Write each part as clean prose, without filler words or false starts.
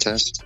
Test.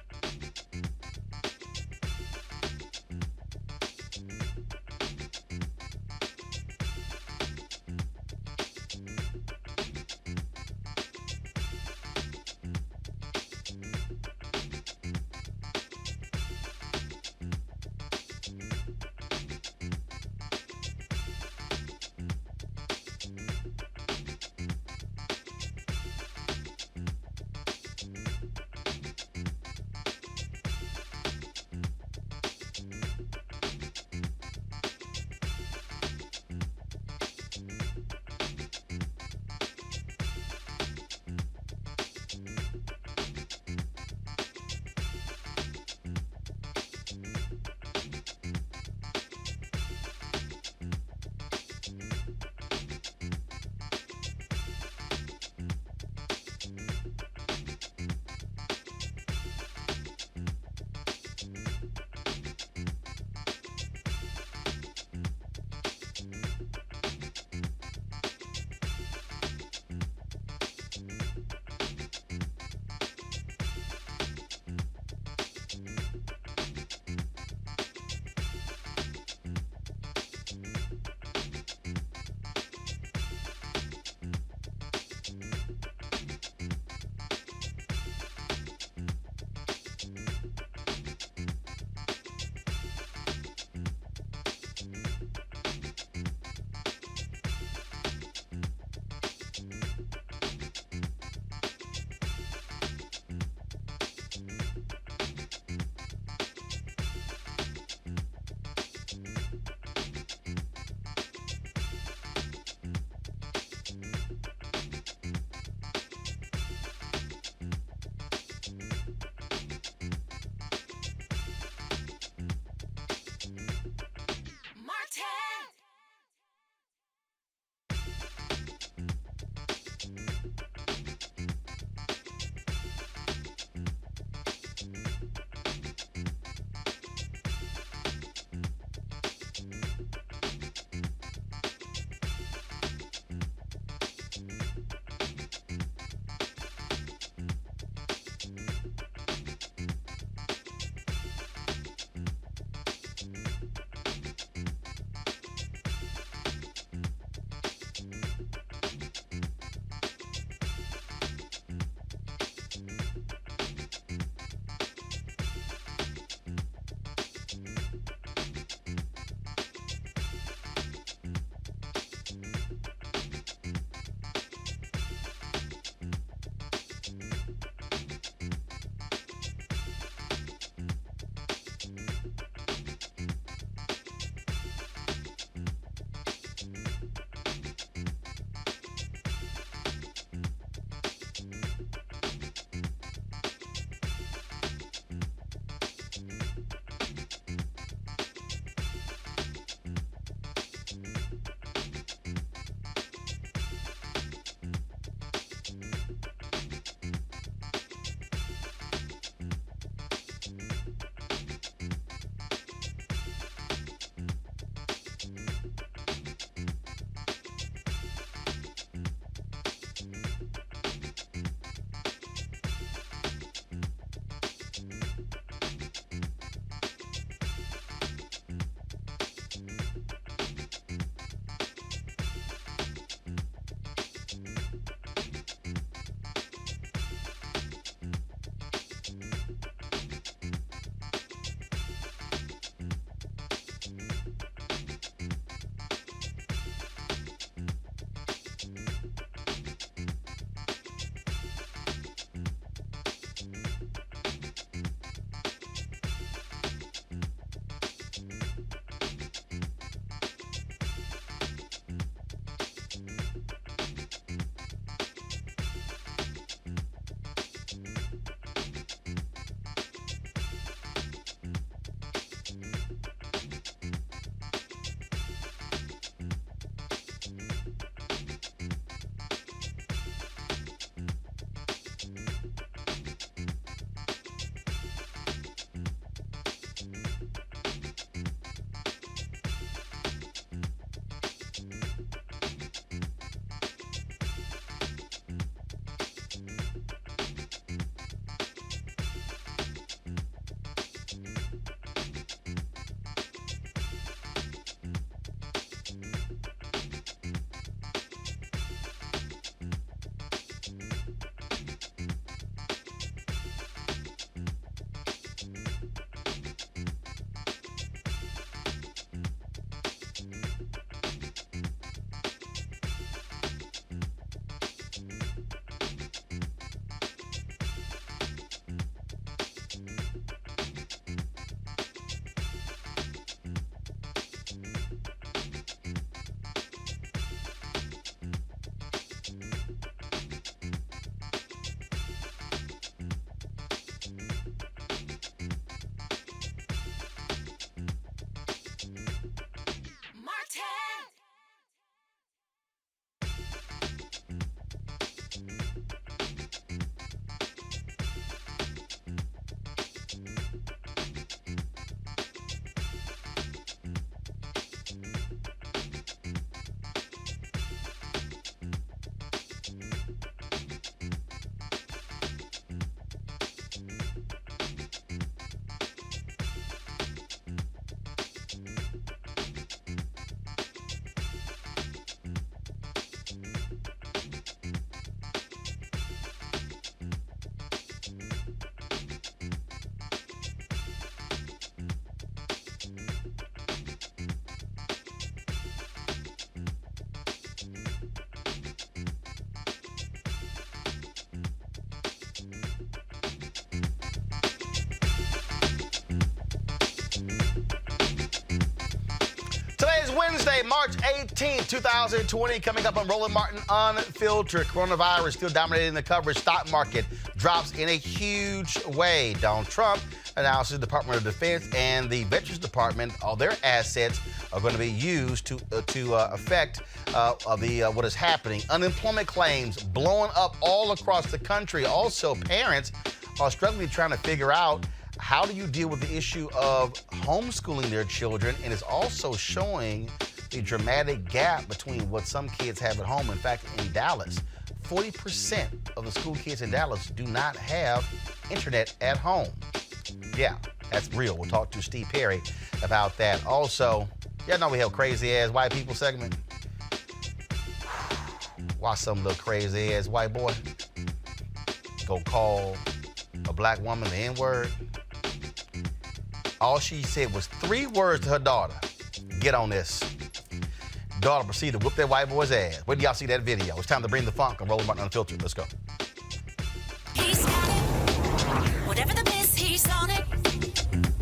Wednesday, March 18, 2020. Coming up on Roland Martin Unfiltered. Coronavirus still dominating the coverage. Stock market drops in a huge way. Donald Trump announces the Department of Defense and the Veterans Department, all their assets are going to be used to affect what is happening. Unemployment claims blowing up all across the country. Also, parents are struggling trying to figure out how do you deal with the issue of homeschooling their children, and it's also showing the dramatic gap between what some kids have at home. In fact, in Dallas, 40% of the school kids in Dallas do not have internet at home. Yeah, that's real. We'll talk to Steve Perry about that. Also, y'all know we have crazy-ass white people segment. Watch some little crazy-ass white boy go call a black woman the N-word. All she said was 3 words to her daughter. Get on this. Daughter proceeded to whoop that white boy's ass. Where do y'all see that video? It's time to bring the funk and Roland Martin Unfiltered. Let's go. He's got it. Whatever the miss, he's on it.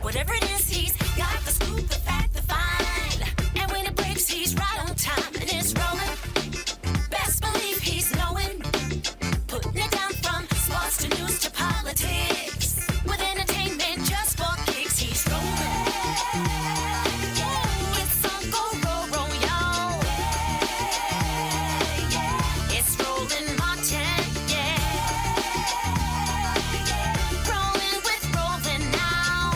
Whatever it is, he's got the scoop, the fact, the find. And when it breaks, he's right on time. And it's rolling. Best believe he's knowing. Putting it down from sports to news to politics. With entertainment just for kicks, he's rolling. It's Uncle Roro, y'all. It's Roland Martin, rolling with Roland now.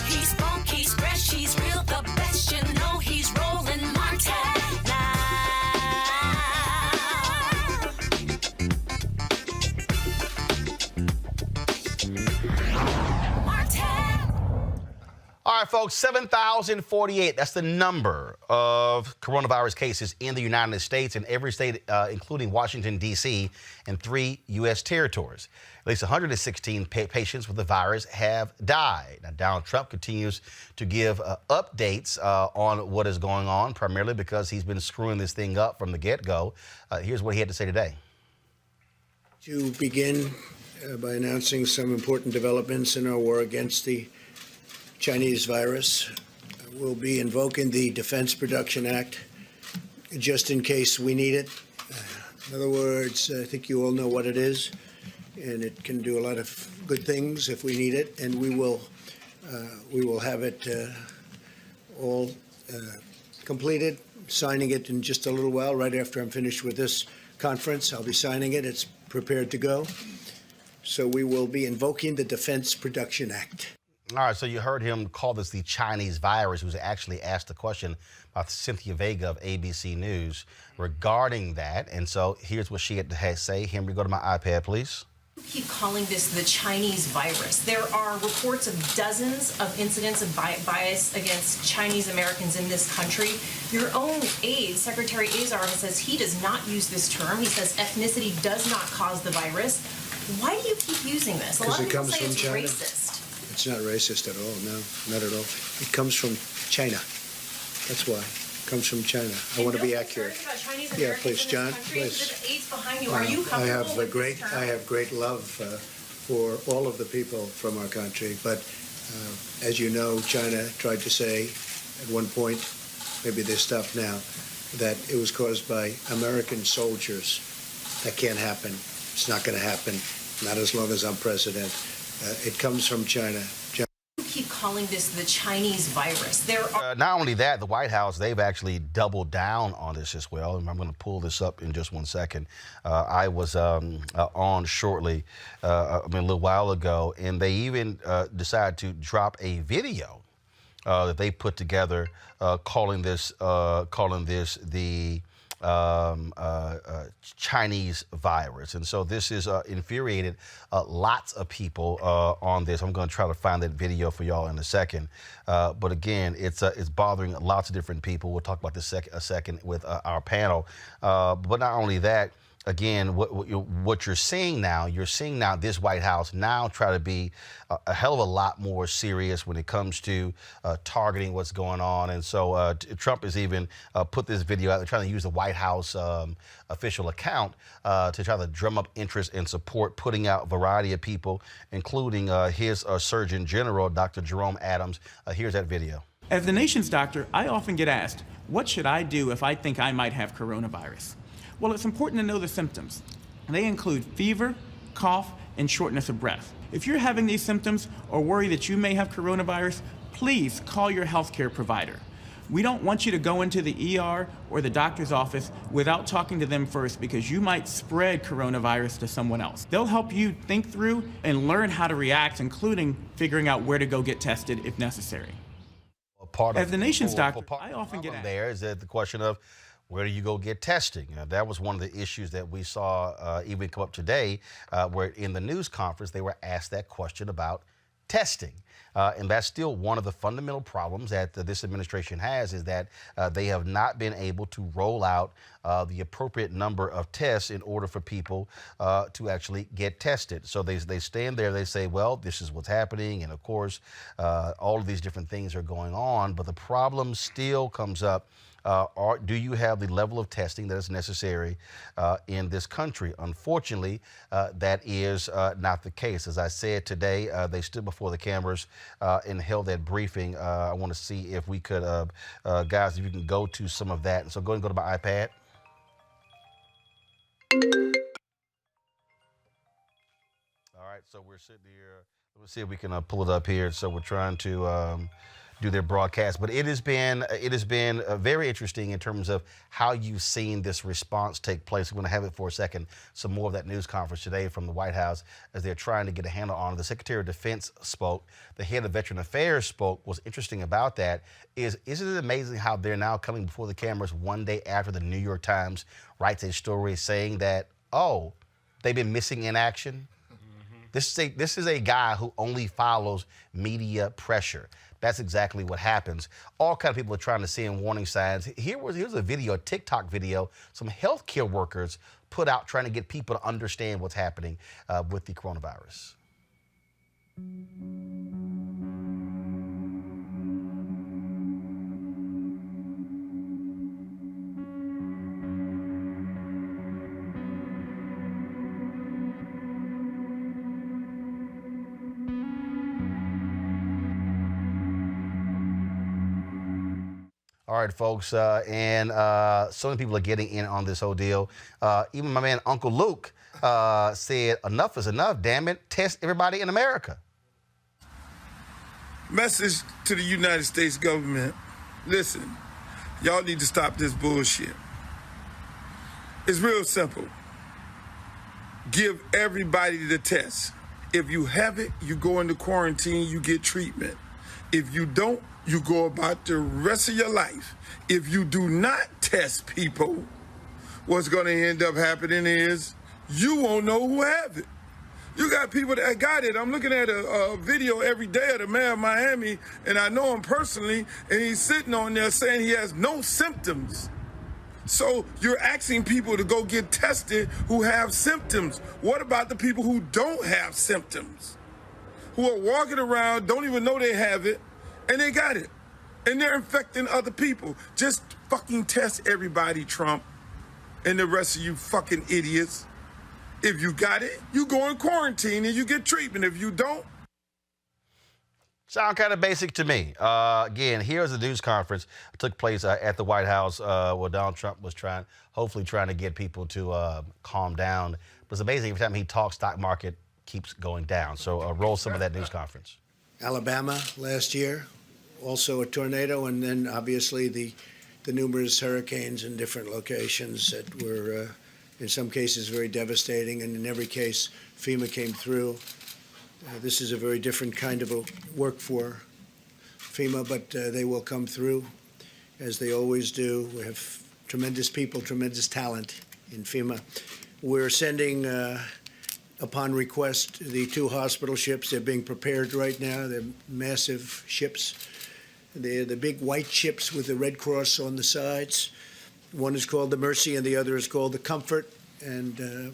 He's funk, he's fresh, he's real, the best, you know he's Roland Martin now. All right, folks, 7,048. That's the number of coronavirus cases in the United States, in every state, including Washington, D.C., and 3 U.S. territories. At least 116 patients with the virus have died. Now, Donald Trump continues to give updates on what is going on, primarily because he's been screwing this thing up from the get-go. Here's what he had to say today. To begin by announcing some important developments in our war against the Chinese virus. We'll be invoking the Defense Production Act just in case we need it. In other words, I think you all know what it is, and it can do a lot of good things if we need it, and we will have it all completed, signing it in just a little while, right after I'm finished with this conference. I'll be signing it. It's prepared to go. So we will be invoking the Defense Production Act. All right, so you heard him call this the Chinese virus, who's actually asked a question about Cynthia Vega of ABC News regarding that. And so here's what she had to say. Henry, go to my iPad, please. You keep calling this the Chinese virus. There are reports of dozens of incidents of bias against Chinese Americans in this country. Your own aide, Secretary Azar, says he does not use this term. He says ethnicity does not cause the virus. Why do you keep using this? A lot of people say it's racist. It's not racist at all, no, not at all. It comes from China. That's why. It comes from China. I want to be accurate. Yeah, please, John, please. I have great love for all of the people from our country, but as you know, China tried to say at one point, maybe they stopped now, that it was caused by American soldiers. That can't happen. It's not going to happen, not as long as I'm president. It comes from China. You keep calling this the Chinese virus. There are not only that, the White House, they've actually doubled down on this as well. And I'm going to pull this up in just one second. I was on shortly, a little while ago, and they even decided to drop a video that they put together calling this the Chinese virus. And so this is infuriated lots of people on this. I'm going to try to find that video for y'all in a second. But again, it's bothering lots of different people. We'll talk about this a second with our panel. But not only that, again, what you're seeing now this White House now try to be a hell of a lot more serious when it comes to targeting what's going on. And so Trump has even put this video out. They're trying to use the White House official account to try to drum up interest and support, putting out a variety of people, including his Surgeon General, Dr. Jerome Adams. Here's that video. As the nation's doctor, I often get asked, what should I do if I think I might have coronavirus? Well, it's important to know the symptoms. They include fever, cough, and shortness of breath. If you're having these symptoms or worry that you may have coronavirus, please call your healthcare provider. We don't want you to go into the ER or the doctor's office without talking to them first, because you might spread coronavirus to someone else. They'll help you think through and learn how to react, including figuring out where to go get tested if necessarily. As the nation's doctor, I often get asked. There is the question of where do you go get testing? That was one of the issues that we saw even come up today, where in the news conference they were asked that question about testing. And that's still one of the fundamental problems that this administration has, is that they have not been able to roll out the appropriate number of tests in order for people to actually get tested. So they stand there, they say, well, this is what's happening. And of course, all of these different things are going on. But the problem still comes up. Do you have the level of testing that is necessary in this country? Unfortunately, that is not the case. As I said today, they stood before the cameras and held that briefing. I want to see if we could, guys, if you can go to some of that. And so go ahead and go to my iPad. All right, so we're sitting here. Let's see if we can pull it up here. So we're trying to do their broadcast, but it has been very interesting in terms of how you've seen this response take place. We're going to have it for a second. Some more of that news conference today from the White House as they're trying to get a handle on it. The Secretary of Defense spoke. The head of Veteran Affairs spoke. What's interesting about that is, isn't it amazing how they're now coming before the cameras one day after the New York Times writes a story saying that, oh, they've been missing in action? This is a guy who only follows media pressure. That's exactly what happens. All kind of people are trying to see in warning signs. Here's a video, a TikTok video, some healthcare workers put out trying to get people to understand what's happening with the coronavirus. All right, folks, and so many people are getting in on this whole deal. Even my man, Uncle Luke, said, enough is enough, damn it. Test everybody in America. Message to the United States government. Listen, y'all need to stop this bullshit. It's real simple. Give everybody the test. If you have it, you go into quarantine, you get treatment. If you don't, you go about the rest of your life. If you do not test people, what's going to end up happening is you won't know who have it. You got people that got it. I'm looking at a video every day of the mayor of Miami, and I know him personally, and he's sitting on there saying he has no symptoms. So you're asking people to go get tested who have symptoms. What about the people who don't have symptoms? Who are walking around, don't even know they have it, and they got it. And they're infecting other people. Just fucking test everybody, Trump, and the rest of you fucking idiots. If you got it, you go in quarantine and you get treatment. If you don't. Sound kind of basic to me. Again, here's the news conference that took place at the White House where Donald Trump was hopefully trying to get people to calm down. But it's amazing every time he talks, stock market keeps going down. So roll some of that news conference. Alabama last year, also a tornado, and then obviously the numerous hurricanes in different locations that were, in some cases, very devastating, and in every case, FEMA came through. This is a very different kind of a work for FEMA, but they will come through, as they always do. We have tremendous people, tremendous talent in FEMA. We're sending, upon request, the 2 hospital ships. They're being prepared right now. They're massive ships. They're the big white ships with the Red Cross on the sides. One is called the Mercy and the other is called the Comfort. And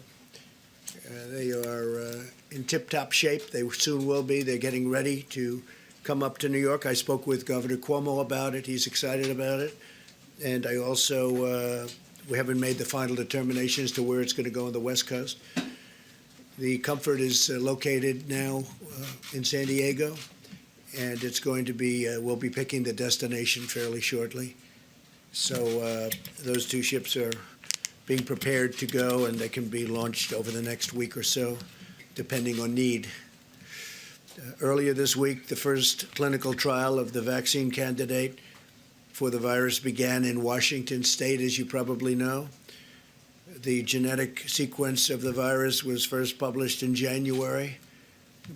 they are in tip-top shape. They soon will be. They're getting ready to come up to New York. I spoke with Governor Cuomo about it. He's excited about it. And I also, we haven't made the final determination as to where it's going to go on the West Coast. The Comfort is located now in San Diego, and it's going to be, we'll be picking the destination fairly shortly. So those 2 ships are being prepared to go, and they can be launched over the next week or so, depending on need. Earlier this week, the first clinical trial of the vaccine candidate for the virus began in Washington State, as you probably know. The genetic sequence of the virus was first published in January,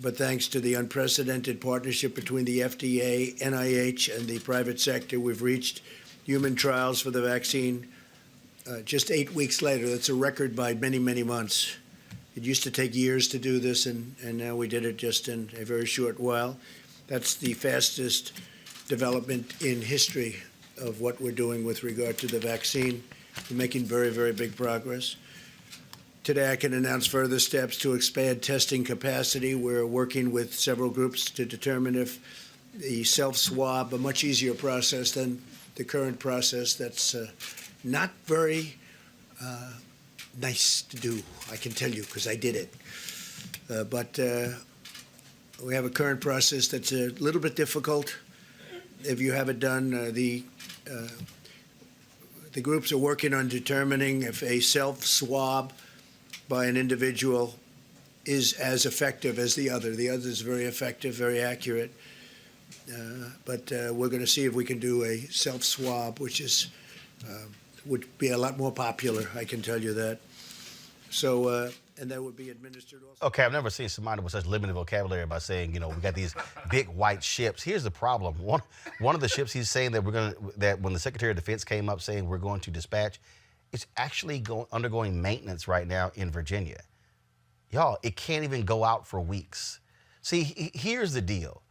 but thanks to the unprecedented partnership between the FDA, NIH, and the private sector, we've reached human trials for the vaccine just 8 weeks later. That's a record by many, many months. It used to take years to do this, and now we did it just in a very short while. That's the fastest development in history of what we're doing with regard to the vaccine. We're making very, very big progress. Today, I can announce further steps to expand testing capacity. We're working with several groups to determine if the self-swab, a much easier process than the current process that's not very nice to do, I can tell you, because I did it. But we have a current process that's a little bit difficult. If you have it done, the groups are working on determining if a self-swab by an individual is as effective as the other. The other is very effective, very accurate. But we're going to see if we can do a self-swab, which is would be a lot more popular, I can tell you that. So, and that would be administered also. Okay, I've never seen somebody with such limited vocabulary by saying, you know, we got these big white ships. Here's the problem. One of the ships he's saying that that when the Secretary of Defense came up saying we're going to dispatch, it's actually undergoing maintenance right now in Virginia. Y'all, it can't even go out for weeks. See, here's the deal.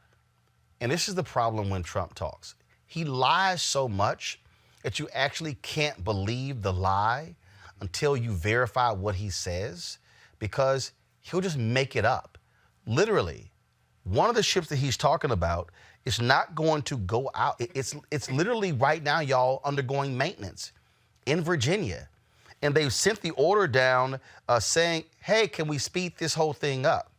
And this is the problem when Trump talks. He lies so much that you actually can't believe the lie until you verify what he says, because he'll just make it up. Literally, one of the ships that he's talking about is not going to go out. It's literally right now, y'all, undergoing maintenance in Virginia. And they've sent the order down saying, hey, can we speed this whole thing up?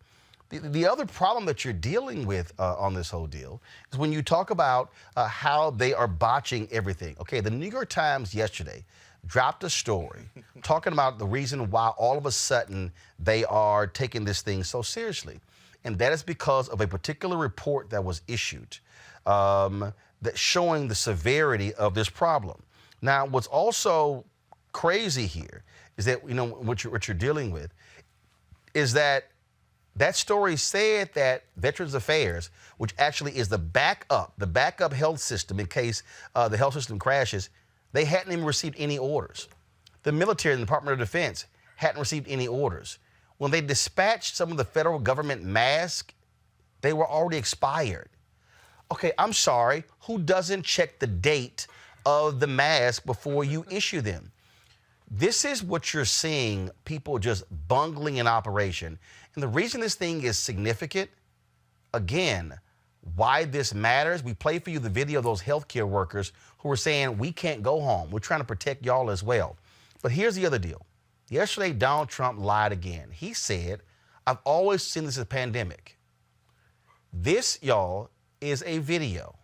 The other problem that you're dealing with on this whole deal is when you talk about how they are botching everything. Okay, the New York Times yesterday dropped a story talking about the reason why all of a sudden they are taking this thing so seriously. And that is because of a particular report that was issued that showing the severity of this problem. Now, what's also crazy here is that, you know, what you're dealing with is that story said that Veterans Affairs, which actually is the backup health system in case the health system crashes, they hadn't even received any orders. The military and the Department of Defense hadn't received any orders. When they dispatched some of the federal government masks, they were already expired. Okay, I'm sorry, who doesn't check the date of the mask before you issue them? This is what you're seeing, people just bungling in operation. And the reason this thing is significant, again, why this matters, we play for you the video of those healthcare workers who were saying, we can't go home. We're trying to protect y'all as well. But here's the other deal. Yesterday, Donald Trump lied again. He said, I've always seen this as a pandemic. This, y'all, is a video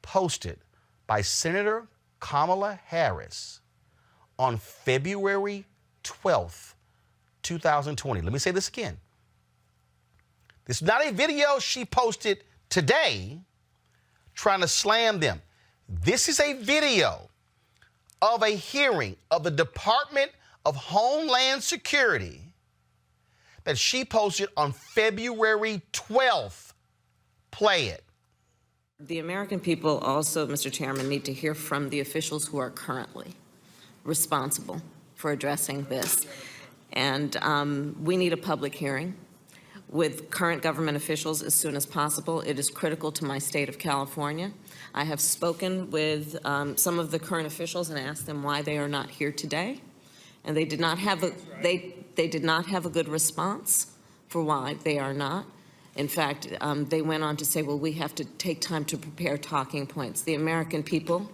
posted by Senator Kamala Harris on February 12th, 2020. Let me say this again. This is not a video she posted today trying to slam them. This is a video of a hearing of the Department of Homeland Security that she posted on February 12th. Play it. The American people also, Mr. Chairman, need to hear from the officials who are currently responsible for addressing this. And we need a public hearing with current government officials as soon as possible. It is critical to my state of California. I have spoken with some of the current officials and asked them why they are not here today. And they did not have they did not have a good response for why they are not. In fact, they went on to say, well, we have to take time to prepare talking points. The American people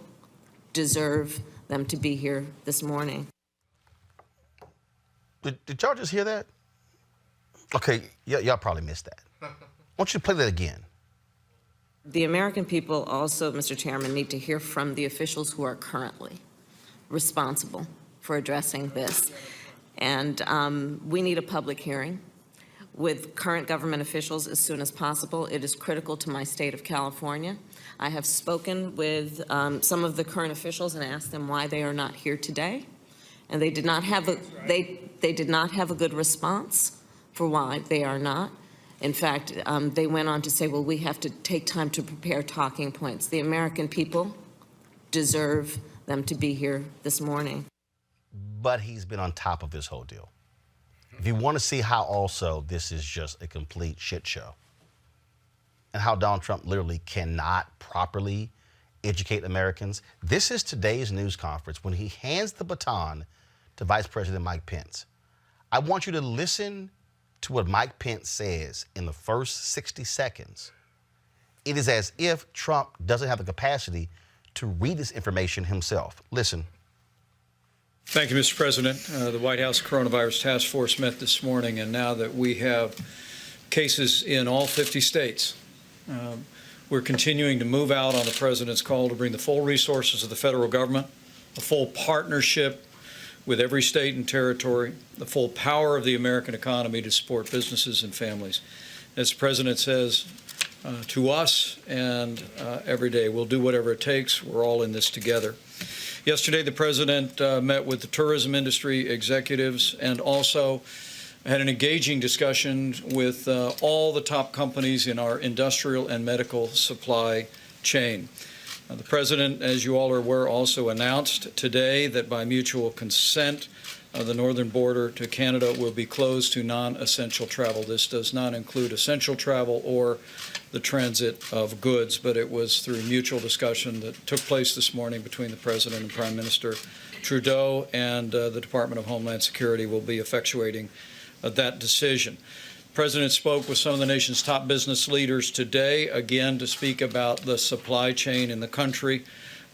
deserve them to be here this morning. Did y'all just hear that? Okay, y'all probably missed that. I want you to play that again. The American people also, Mr. Chairman, need to hear from the officials who are currently responsible for addressing this. And we need a public hearing with current government officials as soon as possible. It is critical to my state of California. I have spoken with some of the current officials and asked them why they are not here today. And they did not have they did not have a good response for why they are not. In fact, they went on to say, well, we have to take time to prepare talking points. The American people deserve them to be here this morning. But he's been on top of this whole deal. If you want to see how also this is just a complete shit show and how Donald Trump literally cannot properly educate Americans, this is today's news conference when he hands the baton to Vice President Mike Pence. I want you to listen to what Mike Pence says in the first 60 seconds. It is as if Trump doesn't have the capacity to read this information himself. Listen. Thank you, Mr. President. The White House Coronavirus Task Force met this morning, and now that we have cases in all 50 states, we're continuing to move out on the President's call to bring the full resources of the federal government, a full partnership with every state and territory, the full power of the American economy to support businesses and families. As the President says to us and every day, we'll do whatever it takes. We're all in this together. Yesterday, the President met with the tourism industry executives and also had an engaging discussion with all the top companies in our industrial and medical supply chain. The President, as you all are aware, also announced today that by mutual consent, the northern border to Canada will be closed to non-essential travel. This does not include essential travel or the transit of goods, but it was through mutual discussion that took place this morning between the President and Prime Minister Trudeau, and the Department of Homeland Security will be effectuating that decision. The President spoke with some of the nation's top business leaders today, again, to speak about the supply chain in the country.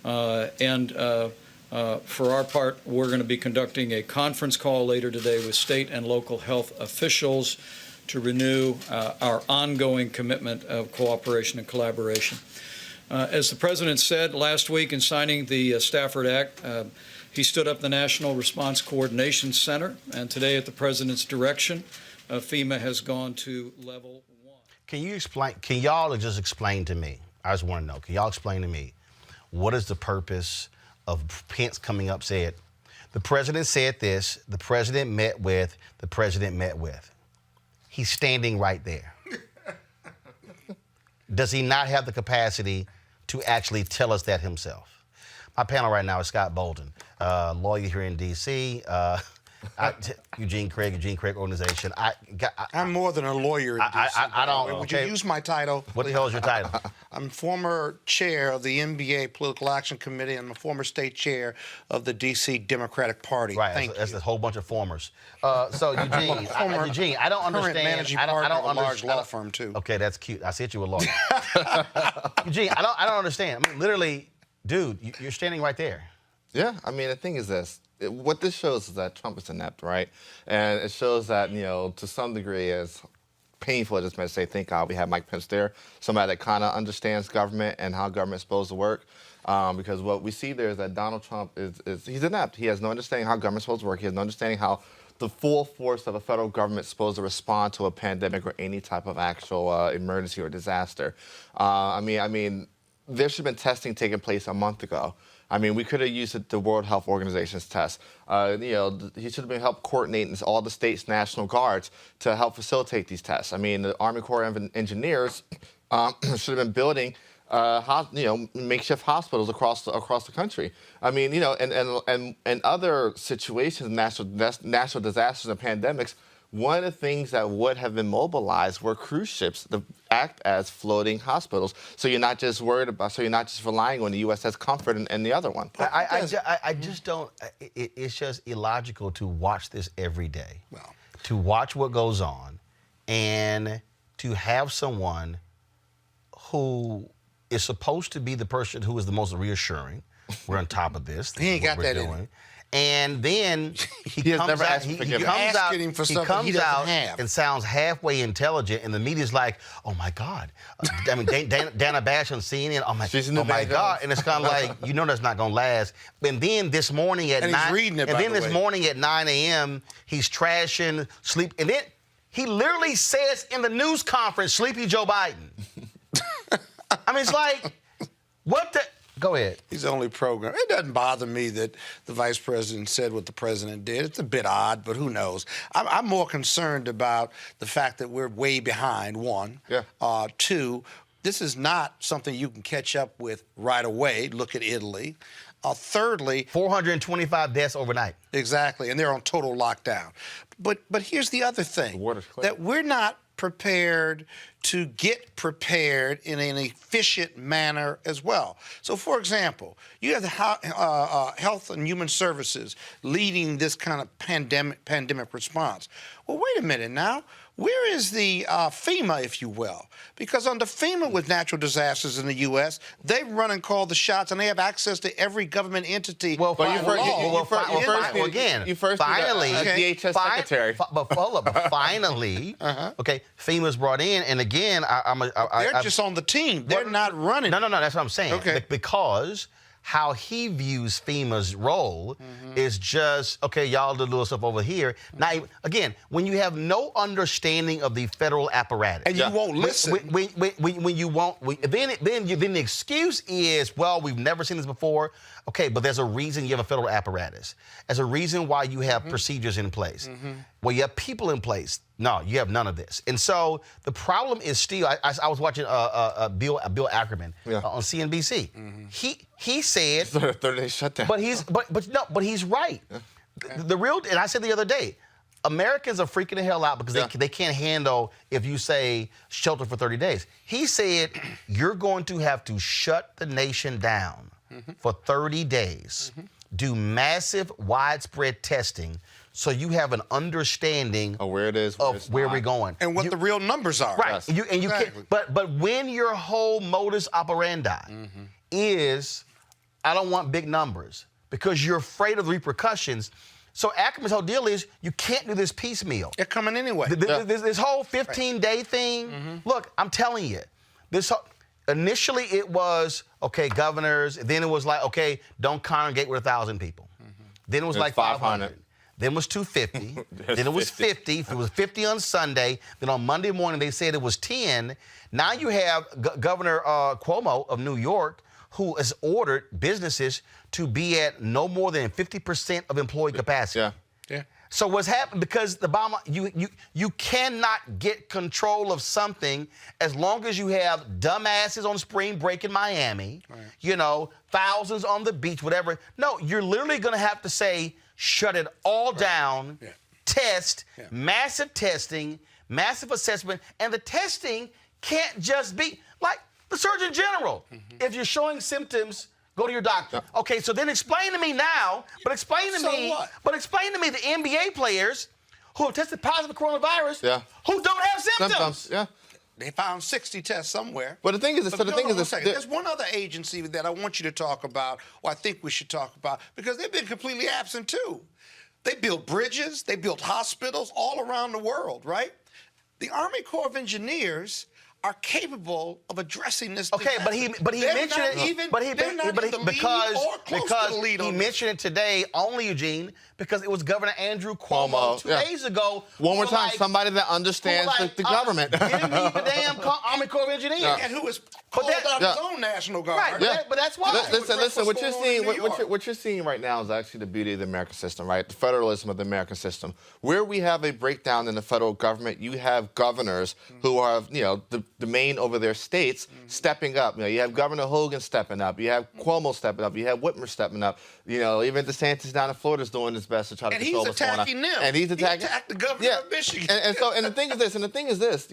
For our part, we're going to be conducting a conference call later today with state and local health officials to renew our ongoing commitment of cooperation and collaboration. As the President said last week in signing the Stafford Act, he stood up the National Response Coordination Center, and today at the President's direction, FEMA has gone to level 1. Can y'all just explain to me, I just want to know, can y'all explain to me, what is the purpose of Pence coming up said, the President said this, the President met with, the President met with. He's standing right there. Does he not have the capacity to actually tell us that himself? My panel right now is Scott Bolden, lawyer here in D.C., Eugene Craig Organization. I'm more than a lawyer. I don't. Would you use my title? What the hell is your title? I'm former chair of the NBA Political Action Committee, and I'm a former state chair of the D.C. Democratic Party. Right, that's a whole bunch of formers. So Eugene, I don't understand. Managing partner of a large law firm too. Okay, that's cute. I said you were a lawyer. Eugene, I don't understand. I mean, literally, dude, you're standing right there. Yeah, I mean, the thing is this. What this shows is that Trump is inept, right? And it shows that, to some degree, as painful as this may say, thank God we have Mike Pence there, somebody that kind of understands government and how government's supposed to work. Because what we see there is that Donald Trump he's inept. He has no understanding how government's supposed to work. He has no understanding how the full force of a federal government is supposed to respond to a pandemic or any type of actual emergency or disaster. I mean, there should have been testing taking place a month ago. I mean, we could have used the World Health Organization's test. He should have been helped coordinating all the states' National Guards to help facilitate these tests. I mean, the Army Corps of Engineers should have been building, makeshift hospitals across the country. I mean, and other situations, natural disasters and pandemics. One of the things that would have been mobilized were cruise ships to act as floating hospitals. So you're not just relying on the USS Comfort and the other one. I just don't. It's just illogical to watch this every day. Well, to watch what goes on, and to have someone who is supposed to be the person who is the most reassuring. We're on top of this. He ain't got that in doing. him. And then He has comes never out, asked for he forgiveness. comes You're out, asking him for he something comes he doesn't out have. and sounds halfway intelligent, and the media's like, "Oh my God!" I mean, Dana Bash on CNN. Oh my, She's in the oh my back God! door. And it's kind of like, you know, that's not gonna last. And then this morning at And he's 9, reading it, and by then the this way. morning at 9 a.m. he's trashing sleep, and then he literally says in the news conference, "Sleepy Joe Biden." I mean, it's like, what the? Go ahead. He's only programmed. It doesn't bother me that the vice president said what the president did. It's a bit odd, but who knows? I'm more concerned about the fact that we're way behind, one. Yeah. Two, this is not something you can catch up with right away. Look at Italy. Thirdly, 425 deaths overnight. exactly, and they're on total lockdown. But here's the other thing, water's clear. that we're not prepared to get prepared in an efficient manner as well. So, for example, you have the Health and Human Services leading this kind of pandemic response. Well, wait a minute now. Where is the FEMA, if you will? Because under FEMA with natural disasters in the U.S., they run and call the shots, and they have access to every government entity. Well, But finally, DHS secretary. But finally, okay, FEMA's brought in, and again, They're just on the team. They're not running. No, that's what I'm saying. Okay. Because how he views FEMA's role is just, okay, y'all do little stuff over here. Now, again, when you have no understanding of the federal apparatus. And you won't listen. When you won't, then the excuse is, well, we've never seen this before. Okay, but there's a reason you have a federal apparatus. There's a reason why you have procedures in place. Well, you have people in place. No, you have none of this. And so the problem is still, I was watching Bill Ackerman on CNBC. He said, 30-day shutdown. but he's right. The real, and I said the other day, Americans are freaking the hell out because they can't handle if you say shelter for 30 days. He said, you're going to have to shut the nation down for 30 days, do massive, widespread testing, so you have an understanding of where it is, of where we're going. And what the real numbers are. Right. Yes. You Exactly. can't, but when your whole modus operandi is, I don't want big numbers because you're afraid of the repercussions. So Ackerman's whole deal is you can't do this piecemeal. They're coming anyway. This whole 15-day thing, look, I'm telling you, initially it was, okay, governors, then it was like, okay, don't congregate with 1,000 people. Then it was like 500. Then it was 250. Then it was 50. It was 50 on Sunday. Then on Monday morning, they said it was 10. Now you have Governor Cuomo of New York, who has ordered businesses to be at no more than 50% of employee capacity. Yeah. So what's happened, because the Obama, you cannot get control of something as long as you have dumbasses on spring break in Miami, thousands on the beach, whatever. No, you're literally going to have to say, shut it all down, test, massive testing, massive assessment, and the testing can't just be like the Surgeon General. If you're showing symptoms, go to your doctor. Okay, so then explain to me now, but explain to me the NBA players who have tested positive for coronavirus who don't have symptoms. They found 60 tests somewhere. But the thing is, there's one other agency that I want you to talk about, or I think we should talk about, because they've been completely absent too. They built bridges, they built hospitals all around the world, right? The Army Corps of Engineers are capable of addressing this. Okay, but he mentioned it because he mentioned it today only, Eugene, because it was Governor Andrew Cuomo 2 days ago. One more time, somebody that understands the government. Give me the damn Army Corps of Engineers. And who has called out his own National Guard. Right, but that's why. Listen. What you're seeing right now is actually the beauty of the American system, right? The federalism of the American system. Where we have a breakdown in the federal government, you have governors who are, the main over their states stepping up. You have Governor Hogan stepping up. You have Cuomo stepping up. You have Whitmer stepping up. Even DeSantis down in Florida is doing his best to try to control what's going on. And he's attacking them. And he's attacking. He attacked the governor of Michigan. And the thing is this.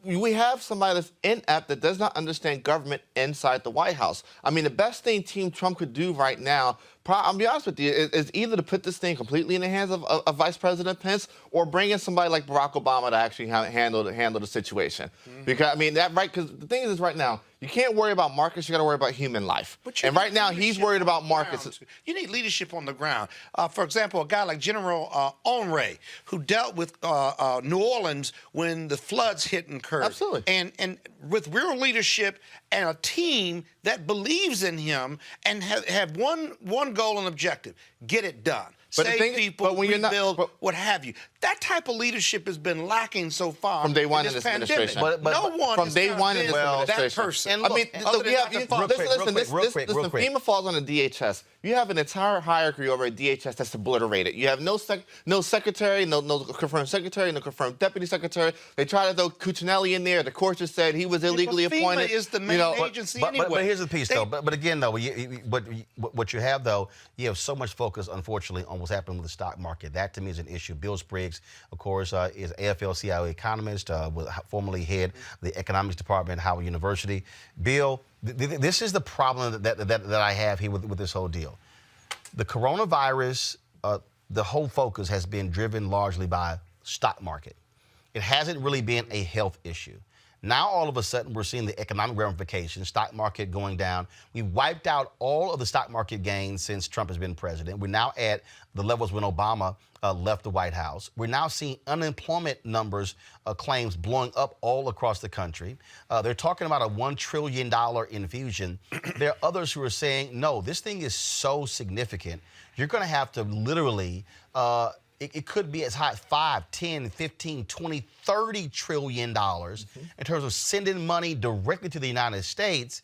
We have somebody that's inept that does not understand government inside the White House. I mean, the best thing Team Trump could do right now, I'll be honest with you, is either to put this thing completely in the hands of Vice President Pence or bring in somebody like Barack Obama to actually handle the situation. Because, I mean, because the thing is right now, you can't worry about markets, you got to worry about human life. And right now, he's worried about markets. You need leadership on the ground. For example, a guy like General Henry, who dealt with New Orleans when the floods hit and occurred. Absolutely. And with real leadership and a team that believes in him and have one goal and objective: get it done. But Save people, but when rebuild, you're not, what have you. That type of leadership has been lacking so far from day one in this this administration. pandemic. No one from day one in this administration. that person. And look, I mean, listen, real quick. FEMA falls on the DHS. You have an entire hierarchy over at DHS that's obliterated. You have no secretary, no confirmed secretary, no confirmed deputy secretary. They tried to throw Cuccinelli in there. The court just said he was illegally appointed. FEMA is the main agency anyway. But here's the piece, though. But again, though, what you have, though, you have so much focus, unfortunately, on what's happening with the stock market. That, to me, is an issue. Bill Spriggs, of course, is AFL-CIO economist, formerly head of the economics department at Howard University. Bill, this is the problem that I have here with this whole deal. The coronavirus, the whole focus has been driven largely by stock market. It hasn't really been a health issue. Now, all of a sudden, we're seeing the economic ramifications, stock market going down. We wiped out all of the stock market gains since Trump has been president. We're now at the levels when Obama left the White House. We're now seeing unemployment numbers, claims blowing up all across the country. They're talking about a $1 trillion infusion. There are others who are saying, no, this thing is so significant. You're going to have to literally, it could be as high as 5, 10, 15, 20, $30 trillion in terms of sending money directly to the United States,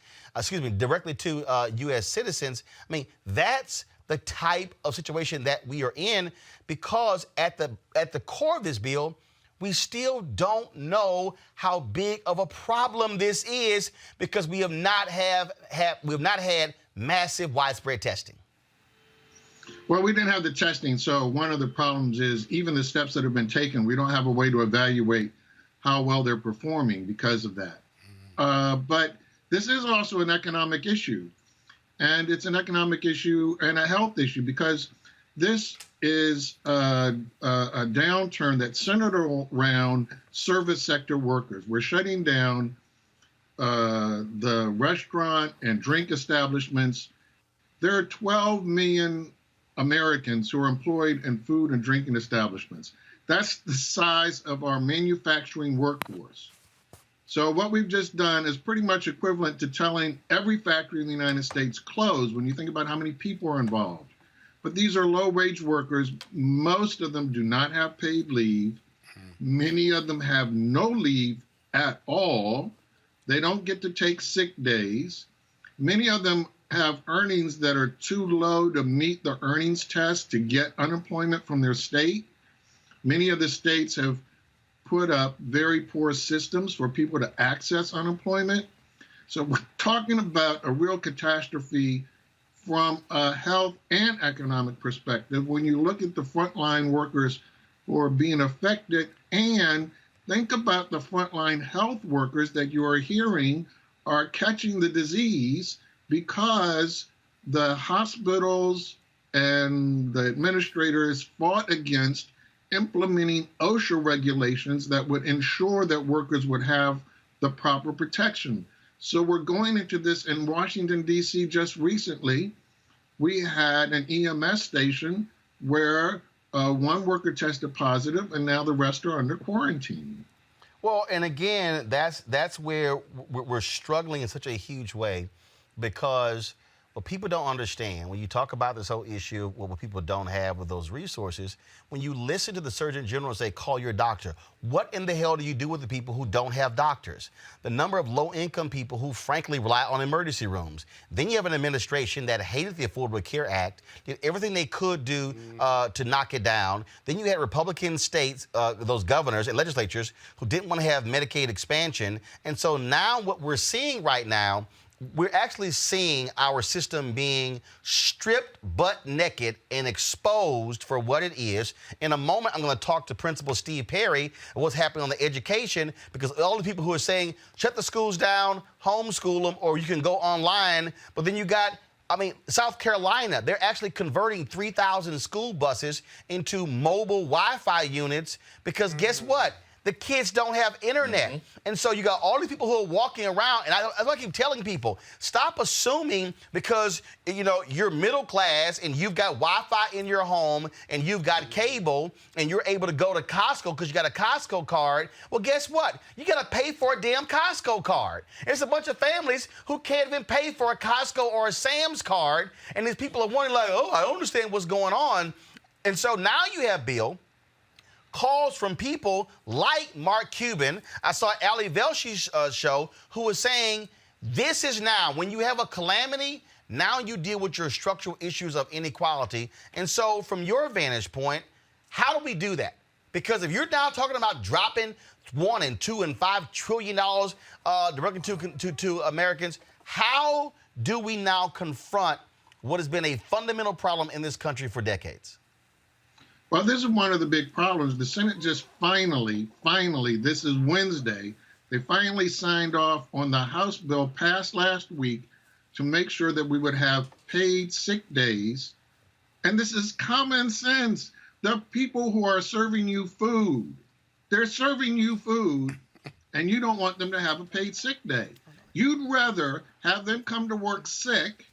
directly to U.S. citizens. I mean, that's the type of situation that we are in, because at the core of this bill, we still don't know how big of a problem this is, because we have not had massive widespread testing. Well, we didn't have the testing, so one of the problems is even the steps that have been taken, we don't have a way to evaluate how well they're performing because of that. But this is also an economic issue, and it's an economic issue and a health issue, because this is a downturn that's centered around service sector workers. We're shutting down the restaurant and drink establishments. There are 12 million Americans who are employed in food and drinking establishments. That's the size of our manufacturing workforce. So what we've just done is pretty much equivalent to telling every factory in the United States close when you think about how many people are involved. But these are low-wage workers. Most of them do not have paid leave. Many of them have no leave at all. They don't get to take sick days. Many of them have earnings that are too low to meet the earnings test to get unemployment from their state. Many of the states have put up very poor systems for people to access unemployment. So we're talking about a real catastrophe from a health and economic perspective when you look at the frontline workers who are being affected, and think about the frontline health workers that you are hearing are catching the disease because the hospitals and the administrators fought against implementing OSHA regulations that would ensure that workers would have the proper protection. So we're going into this in Washington, D.C. Just recently. We had an EMS station where one worker tested positive, and now the rest are under quarantine. Well, and again, that's where we're struggling in such a huge way, because what people don't understand when you talk about this whole issue, what people don't have with those resources, when you listen to the Surgeon General say, call your doctor, what in the hell do you do with the people who don't have doctors? The number of low-income people who, frankly, rely on emergency rooms. Then you have an administration that hated the Affordable Care Act, did everything they could do to knock it down. Then you had Republican states, those governors and legislatures, who didn't want to have Medicaid expansion. And so now what we're seeing right now, we're actually seeing our system being stripped butt naked and exposed for what it is. In a moment, I'm going to talk to Principal Steve Perry and what's happening on the education, because all the people who are saying, shut the schools down, homeschool them, or you can go online, but then you got I mean, South Carolina, they're actually converting 3,000 school buses into mobile Wi-Fi units because guess what? The kids don't have internet. And so you got all these people who are walking around, and I keep telling people, stop assuming because, you know, you're middle class and you've got Wi-Fi in your home and you've got cable and you're able to go to Costco because you got a Costco card. Well, guess what? You got to pay for a damn Costco card. There's a bunch of families who can't even pay for a Costco or a Sam's card, and these people are wondering like, oh, I don't understand what's going on. And so now you have, Bill, calls from people like Mark Cuban. I saw Ali Velsh's show who was saying this is now, when you have a calamity, now you deal with your structural issues of inequality. And so from your vantage point, how do we do that? Because if you're now talking about dropping $1 and $2 and $5 trillion directly to Americans, how do we now confront what has been a fundamental problem in this country for decades? Well, this is one of the big problems. The Senate just finally, this is Wednesday, they finally signed off on the House bill passed last week to make sure that we would have paid sick days. And this is common sense. The people who are serving you food, they're serving you food, and you don't want them to have a paid sick day. You'd rather have them come to work sick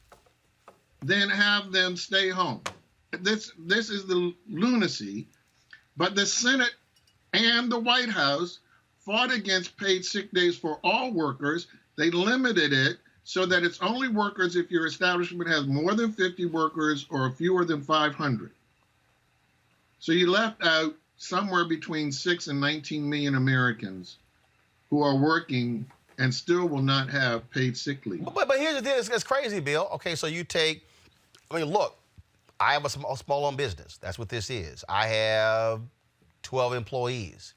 than have them stay home. This is the lunacy, but the Senate and the White House fought against paid sick days for all workers. They limited it so that it's only workers if your establishment has more than 50 workers or fewer than 500. So you left out somewhere between 6 and 19 million Americans who are working and still will not have paid sick leave. But here's the thing, it's crazy, Bill. Okay, so you take, I mean, look, I have a small-owned business. That's what this is. I have 12 employees.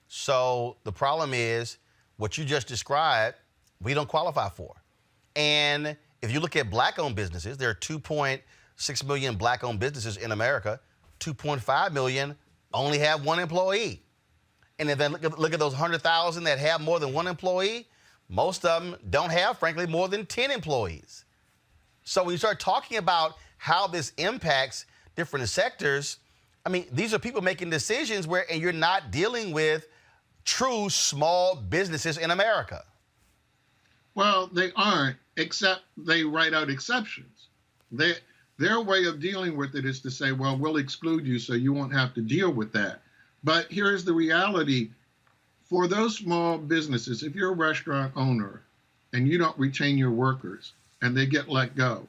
So the problem is what you just described, we don't qualify for. And if you look at black-owned businesses, there are 2.6 million black-owned businesses in America. 2.5 million only have one employee. And if then look at those 100,000 that have more than one employee, most of them don't have, frankly, more than 10 employees. So when you start talking about how this impacts different sectors, I mean, these are people making decisions and you're not dealing with true small businesses in America. Well, they aren't, except they write out exceptions. Their way of dealing with it is to say, well, we'll exclude you so you won't have to deal with that. But here's the reality. For those small businesses, if you're a restaurant owner and you don't retain your workers and they get let go,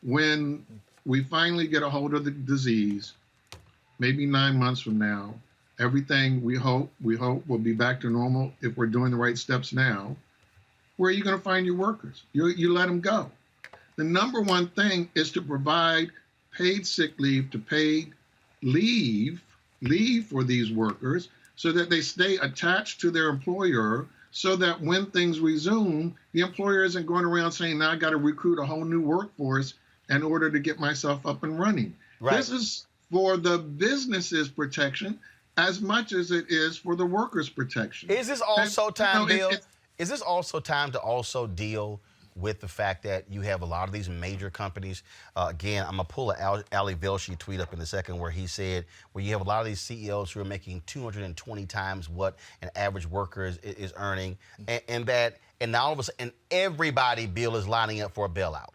when we finally get a hold of the disease, maybe 9 months from now, everything we hope will be back to normal if we're doing the right steps now. Where are you going to find your workers? You let them go. The number one thing is to provide paid sick leave to paid leave for these workers so that they stay attached to their employer so that when things resume, the employer isn't going around saying, now I got to recruit a whole new workforce in order to get myself up and running. Right. This is for the business's protection as much as it is for the workers' protection. Is this also time, Bill? Is this also time to also deal with the fact that you have a lot of these major companies? Again, I'm going to pull an Ali Velshi tweet up in a second where he said, where you have a lot of these CEOs who are making 220 times what an average worker is earning, and now all of a sudden, everybody, Bill, is lining up for a bailout.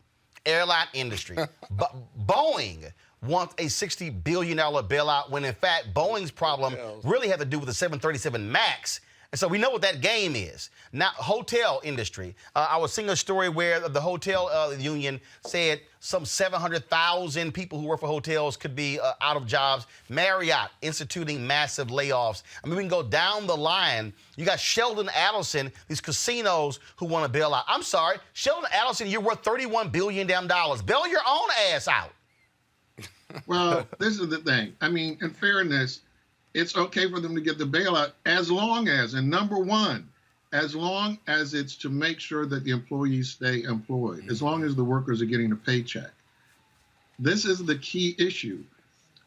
Airline industry. But Boeing wants a $60 billion bailout when, in fact, Boeing's problem really had to do with the 737 MAX. And so we know what that game is. Now, hotel industry. I was seeing a story where the hotel union said some 700,000 people who work for hotels could be out of jobs. Marriott instituting massive layoffs. I mean, we can go down the line. You got Sheldon Adelson, these casinos who want to bail out. I'm sorry, Sheldon Adelson, you're worth $31 billion. Bail your own ass out. Well, this is the thing. I mean, in fairness, it's okay for them to get the bailout as long as, and number one, as long as it's to make sure that the employees stay employed, as long as the workers are getting a paycheck. This is the key issue.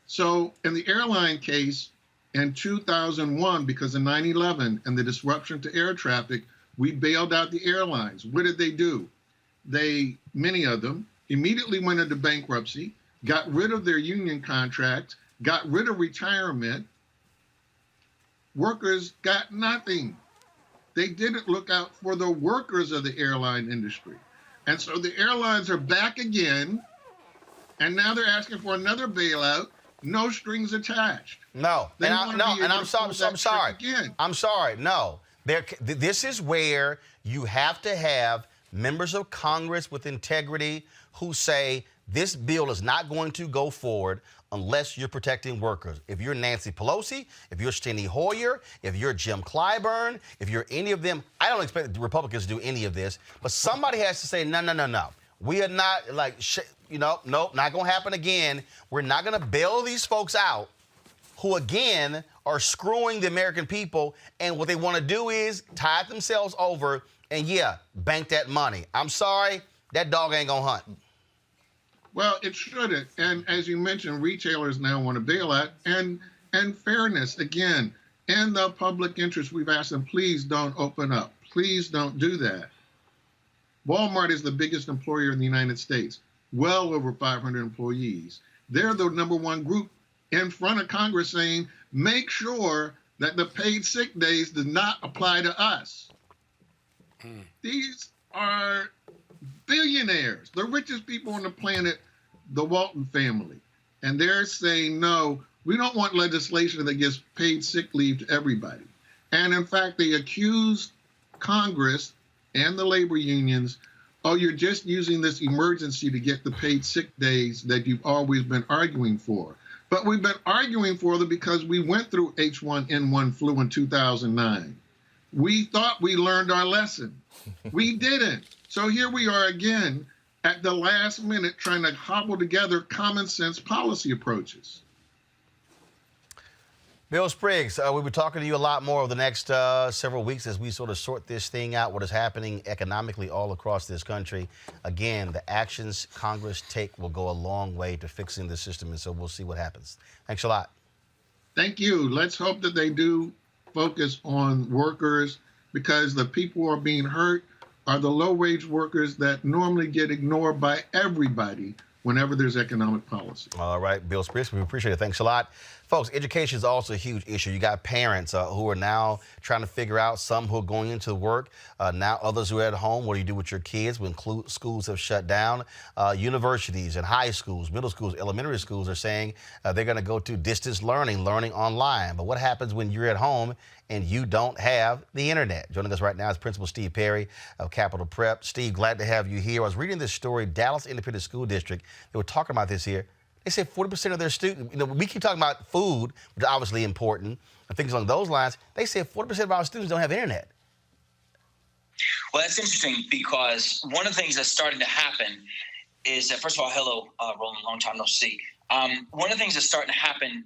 So in the airline case in 2001, because of 9/11 and the disruption to air traffic, we bailed out the airlines. What did they do? Many of them immediately went into bankruptcy, got rid of their union contracts, got rid of retirement. Workers got nothing. They didn't look out for the workers of the airline industry. And so the airlines are back again, and now they're asking for another bailout, no strings attached. No, I'm sorry. Again. I'm sorry. No, this is where you have to have members of Congress with integrity who say this bill is not going to go forward unless you're protecting workers. If you're Nancy Pelosi, if you're Steny Hoyer, if you're Jim Clyburn, if you're any of them, I don't expect the Republicans to do any of this, but somebody has to say, no. We are not nope, not going to happen again. We're not going to bail these folks out who, again, are screwing the American people, and what they want to do is tide themselves over and, bank that money. I'm sorry, that dog ain't going to hunt. Well, it shouldn't. And as you mentioned, retailers now want a bailout and fairness. Again, in the public interest, we've asked them, please don't open up. Please don't do that. Walmart is the biggest employer in the United States, well over 500 employees. They're the number one group in front of Congress saying, make sure that the paid sick days does not apply to us. These are billionaires, the richest people on the planet, the Walton family. And they're saying, no, we don't want legislation that gives paid sick leave to everybody. And in fact, they accused Congress and the labor unions, oh, you're just using this emergency to get the paid sick days that you've always been arguing for. But we've been arguing for them because we went through H1N1 flu in 2009. We thought we learned our lesson. We didn't. So here we are again at the last minute trying to cobble together common sense policy approaches. Bill Spriggs, we'll be talking to you a lot more over the next several weeks as we sort of sort this thing out, what is happening economically all across this country. Again, the actions Congress take will go a long way to fixing the system, and so we'll see what happens. Thanks a lot. Thank you. Let's hope that they do focus on workers, because the people who are being hurt are the low-wage workers that normally get ignored by everybody whenever there's economic policy. All right, Bill Spriggs, we appreciate it. Thanks a lot. Folks, education is also a huge issue. You got parents who are now trying to figure out, some who are going into work, now others who are at home. What do you do with your kids when schools have shut down? Universities and high schools, middle schools, elementary schools are saying they're going to go to distance learning online. But what happens when you're at home and you don't have the internet? Joining us right now is Principal Steve Perry of Capital Prep. Steve, glad to have you here. I was reading this story, Dallas Independent School District. They were talking about this here. They say 40% of their students, we keep talking about food, which is obviously important, and things along those lines. They say 40% of our students don't have internet. Well, that's interesting, because one of the things that's starting to happen is that, first of all, hello, Roland, long time no see. One of the things that's starting to happen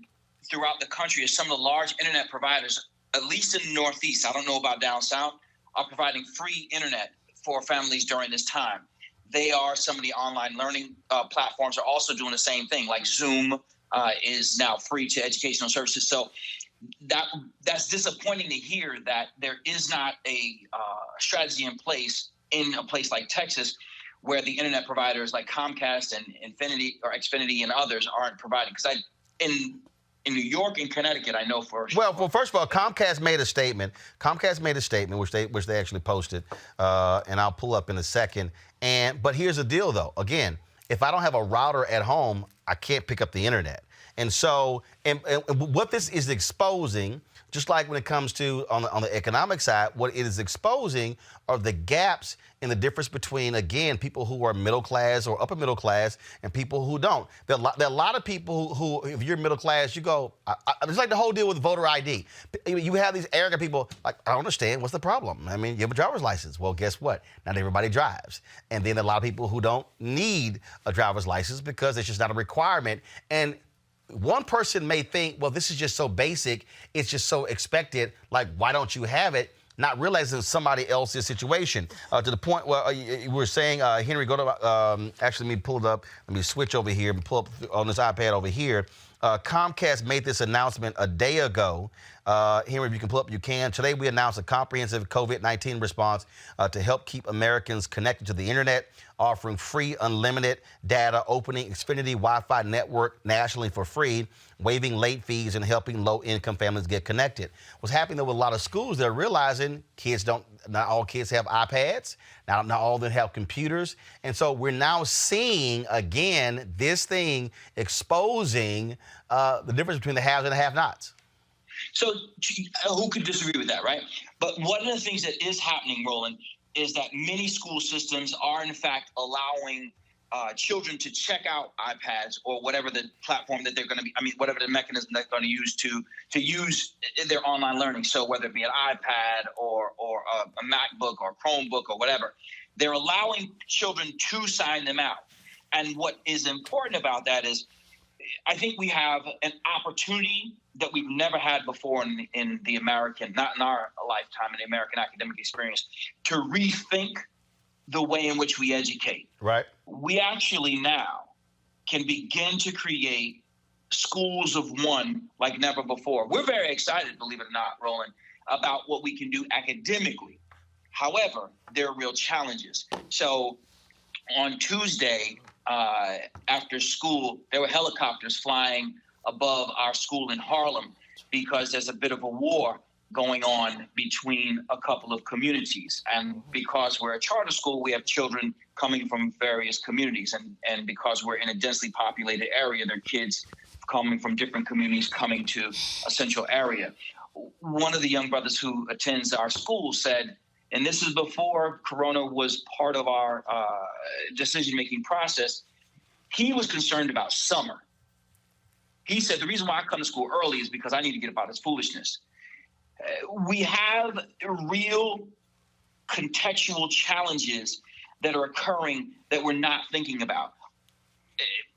throughout the country is some of the large internet providers, at least in the Northeast, I don't know about down south, are providing free internet for families during this time. They are, some of the online learning platforms are also doing the same thing, like Zoom is now free to educational services. So that's disappointing to hear that there is not a strategy in place in a place like Texas, where the internet providers like Comcast and Xfinity and others aren't providing. Because in New York and Connecticut, I know for sure. Well, first of all, Comcast made a statement. which they actually posted, and I'll pull up in a second. But here's the deal, though. Again, if I don't have a router at home, I can't pick up the internet. And so, and what this is exposing, just like when it comes to on the economic side, what it is exposing are the gaps in the difference between, again, people who are middle class or upper middle class and people who don't. There are a lot of people who, if you're middle class, you go, it's like the whole deal with voter ID. You have these arrogant people, like, I don't understand, what's the problem? I mean, you have a driver's license. Well, guess what? Not everybody drives. And then a lot of people who don't need a driver's license because it's just not a requirement. And one person may think, well, this is just so basic, it's just so expected, like, why don't you have it? Not realizing somebody else's situation. To the point where you were saying, Henry, go to, actually, let me pull it up. Let me switch over here and pull up on this iPad over here. Comcast made this announcement a day ago. Henry, if you can pull up, you can. Today, we announced a comprehensive COVID-19 response to help keep Americans connected to the internet, offering free unlimited data, opening Xfinity Wi-Fi network nationally for free, waiving late fees, and helping low-income families get connected. What's happening, though, with a lot of schools, they're realizing not all kids have iPads. Not all of them have computers. And so we're now seeing, again, this thing exposing the difference between the haves and the have-nots. So who could disagree with that, right? But one of the things that is happening, Roland, is that many school systems are, in fact, allowing children to check out iPads or whatever the platform that they're going to be, whatever the mechanism they're going to use to use their online learning. So whether it be an iPad or a MacBook or Chromebook or whatever, they're allowing children to sign them out. And what is important about that is I think we have an opportunity that we've never had before in the American, not in our lifetime, in the American academic experience, to rethink the way in which we educate. Right. We actually now can begin to create schools of one like never before. We're very excited, believe it or not, Roland, about what we can do academically. However, there are real challenges. So on Tuesday, after school, there were helicopters flying above our school in Harlem because there's a bit of a war going on between a couple of communities. And because we're a charter school, we have children coming from various communities. And because we're in a densely populated area, there are kids coming from different communities coming to a central area. One of the young brothers who attends our school said, and this is before Corona was part of our decision-making process, he was concerned about summer. He said, the reason why I come to school early is because I need to get about this foolishness. We have real contextual challenges that are occurring that we're not thinking about.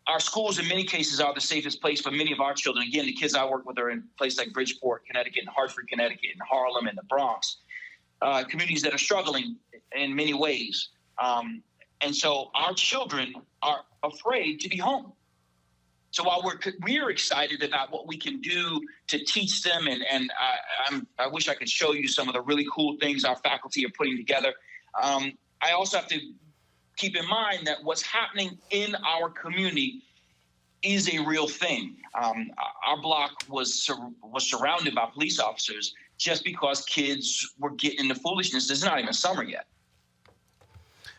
Our schools, in many cases, are the safest place for many of our children. Again, the kids I work with are in places like Bridgeport, Connecticut, and Hartford, Connecticut, and Harlem, and the Bronx. Communities that are struggling in many ways. And so our children are afraid to be home. So while we're excited about what we can do to teach them, and I wish I could show you some of the really cool things our faculty are putting together, I also have to keep in mind that what's happening in our community is a real thing. Our block was surrounded by police officers just because kids were getting into foolishness. It's not even summer yet.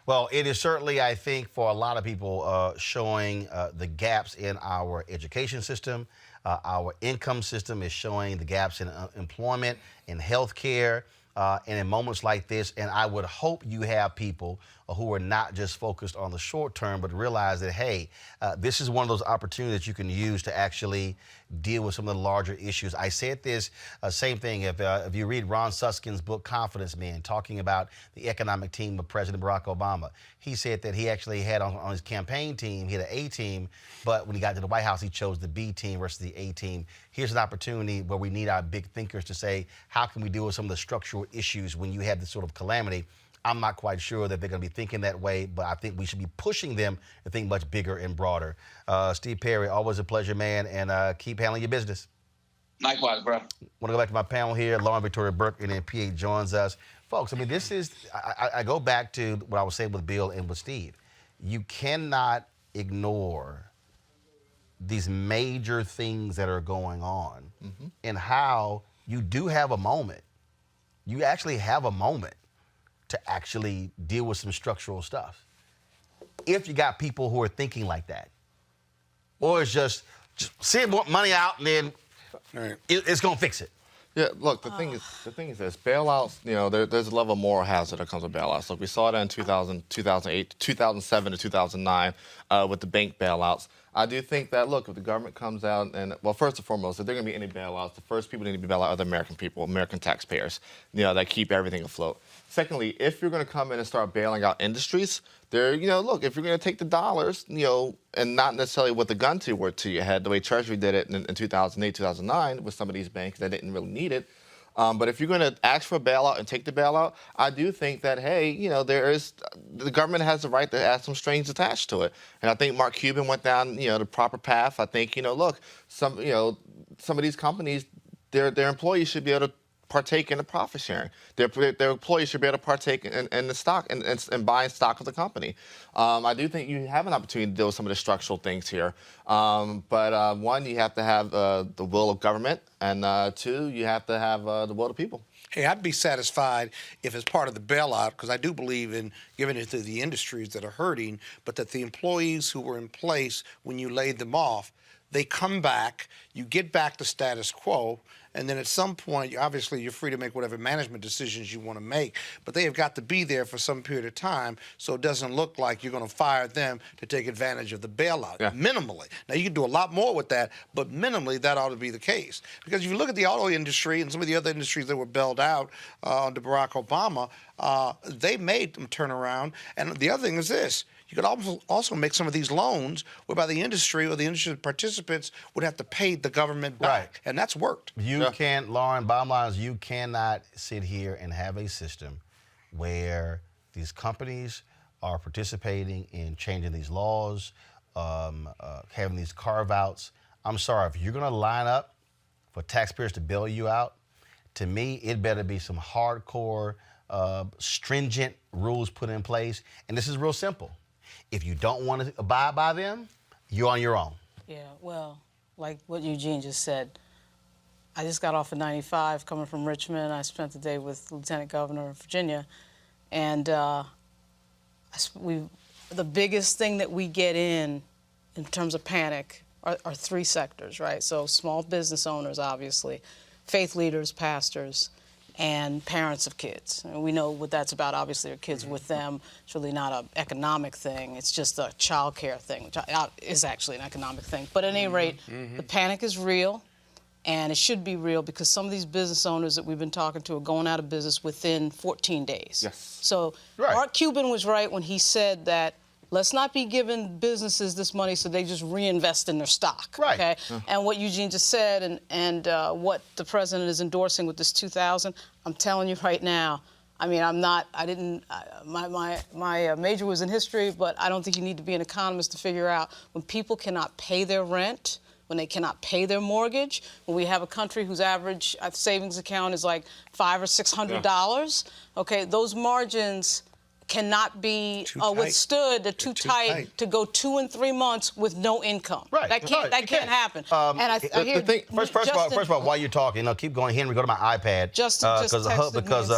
Well, it is certainly, I think, for a lot of people, showing the gaps in our education system. Our income system is showing the gaps in employment, in healthcare, and in moments like this. And I would hope you have people who are not just focused on the short term, but realize that, hey, this is one of those opportunities that you can use to actually deal with some of the larger issues. I said this, same thing, if you read Ron Susskind's book, Confidence Man, talking about the economic team of President Barack Obama, he said that he actually had on his campaign team, he had an A team, but when he got to the White House, he chose the B team versus the A team. Here's an opportunity where we need our big thinkers to say, how can we deal with some of the structural issues when you have this sort of calamity? I'm not quite sure that they're going to be thinking that way, but I think we should be pushing them to think much bigger and broader. Steve Perry, always a pleasure, man, and keep handling your business. Likewise, bro. I want to go back to my panel here. Lauren Victoria Burke and then PA joins us. Folks, I mean, this is, I go back to what I was saying with Bill and with Steve. You cannot ignore these major things that are going on and how you do have a moment. You actually have a moment to actually deal with some structural stuff. If you got people who are thinking like that, or it's just send more money out and then it's gonna fix it. Yeah, look, the thing is this, bailouts, you know, there's a level of moral hazard that comes with bailouts. Look, we saw that in 2000, 2008, 2007 to 2009 with the bank bailouts. I do think that, look, if the government comes out and, well, first and foremost, if there are going to be any bailouts, the first people need to be bailed out are the American people, American taxpayers, you know, that keep everything afloat. Secondly, if you're going to come in and start bailing out industries, there, you know, look, if you're going to take the dollars, you know, and not necessarily with the gun to your head, the way Treasury did it in 2008, 2009 with some of these banks that didn't really need it, But if you're going to ask for a bailout and take the bailout, I do think that, hey, the government has the right to add some strings attached to it. And I think Mark Cuban went down, the proper path. I think, look, some of these companies, their employees should be able to partake in the profit sharing. Their employees should be able to partake in the stock and buying stock of the company. I do think you have an opportunity to deal with some of the structural things here. But one, you have to have the will of government, and two, you have to have the will of the people. Hey, I'd be satisfied if it's part of the bailout, because I do believe in giving it to the industries that are hurting, but that the employees who were in place when you laid them off, they come back, you get back to status quo, and then at some point, obviously, you're free to make whatever management decisions you want to make, but they have got to be there for some period of time so it doesn't look like you're going to fire them to take advantage of the bailout, minimally. Now, you can do a lot more with that, but minimally, that ought to be the case. Because if you look at the auto industry and some of the other industries that were bailed out under Barack Obama, they made them turn around. And the other thing is this. You could also make some of these loans whereby the industry or the industry participants would have to pay the government back. Right. And that's worked. You can't, Lauren, bottom line is you cannot sit here and have a system where these companies are participating in changing these laws, having these carve-outs. I'm sorry, if you're going to line up for taxpayers to bail you out, to me, it better be some hardcore, stringent rules put in place. And this is real simple. If you don't want to abide by them, you're on your own. Yeah, well, like what Eugene just said, I just got off of 95 coming from Richmond. I spent the day with Lieutenant Governor of Virginia. And the biggest thing that we get in terms of panic are three sectors, right? So small business owners, obviously, faith leaders, pastors, and parents of kids. And we know what that's about. Obviously, their kids with them. It's really not an economic thing. It's just a child care thing, which is actually an economic thing. But at any rate, the panic is real, and it should be real because some of these business owners that we've been talking to are going out of business within 14 days. Yes. So Mark Cuban was right when he said that let's not be giving businesses this money so they just reinvest in their stock. Right. Okay. And what Eugene just said, and what the president is endorsing with this 2,000, I'm telling you right now. I mean, my major was in history, but I don't think you need to be an economist to figure out when people cannot pay their rent, when they cannot pay their mortgage, when we have a country whose average savings account is like $500 or $600. Okay, those margins cannot be withstood. They're too tight to go 2 and 3 months with no income. Right. That can't happen. And I hear first of all, while you're talking, keep going. Henry, go to my iPad. Justin because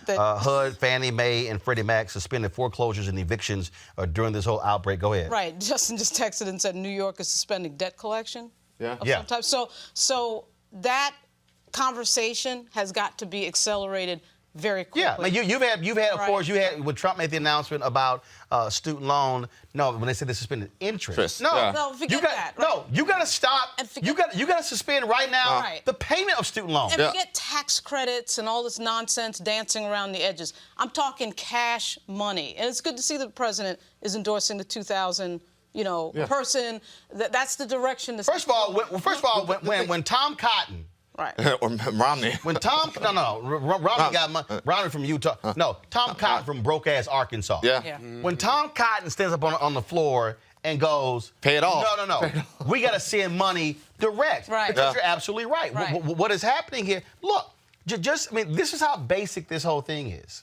HUD, Fannie Mae, and Freddie Mac suspended foreclosures and evictions during this whole outbreak. Go ahead. Right. Justin just texted and said New York is suspending debt collection. Yeah. Of some type. So that conversation has got to be accelerated very quickly. Yeah, I mean, you've had, of course, when Trump made the announcement about student loan. No, when they said they suspended interest. No, forget that. Right? No, you got to stop. You got to suspend right now the payment of student loans. And forget tax credits and all this nonsense dancing around the edges. I'm talking cash money, and it's good to see that the president is endorsing the 2,000. Person. That's the direction. First of all, when Tom Cotton. Right. Or Romney. Romney got Romney from Utah. Tom Cotton from broke-ass Arkansas. Yeah. When Tom Cotton stands up on the floor and goes, pay it off. No. We got to send money direct. Right. Because you're absolutely right. What is happening here? Look, this is how basic this whole thing is.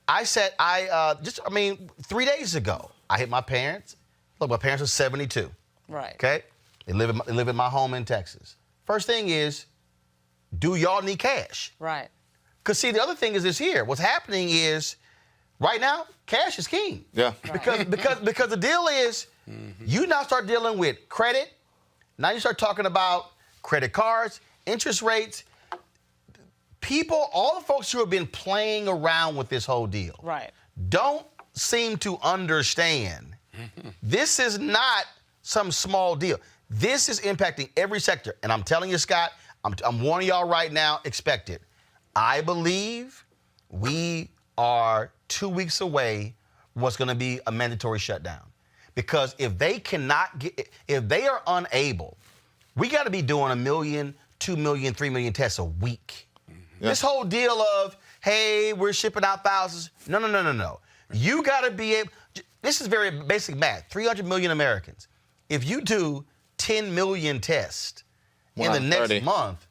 3 days ago, I hit my parents. Look, my parents are 72. Right. Okay? They live in my home in Texas. First thing is, do y'all need cash? Right. Because, see, the other thing is this here. What's happening is, right now, cash is king. Yeah. Because the deal is, you now start dealing with credit. Now you start talking about credit cards, interest rates. People, all the folks who have been playing around with this whole deal, don't seem to understand. This is not some small deal. This is impacting every sector. And I'm telling you, Scott, I'm warning y'all right now, expect it. I believe we are 2 weeks away from what's going to be a mandatory shutdown. Because if they are unable, we got to be doing 1 million, 2 million, 3 million tests a week. This whole deal of, hey, we're shipping out thousands. No. You got to be able, this is very basic math, 300 million Americans. If you do 10 million tests in the next month,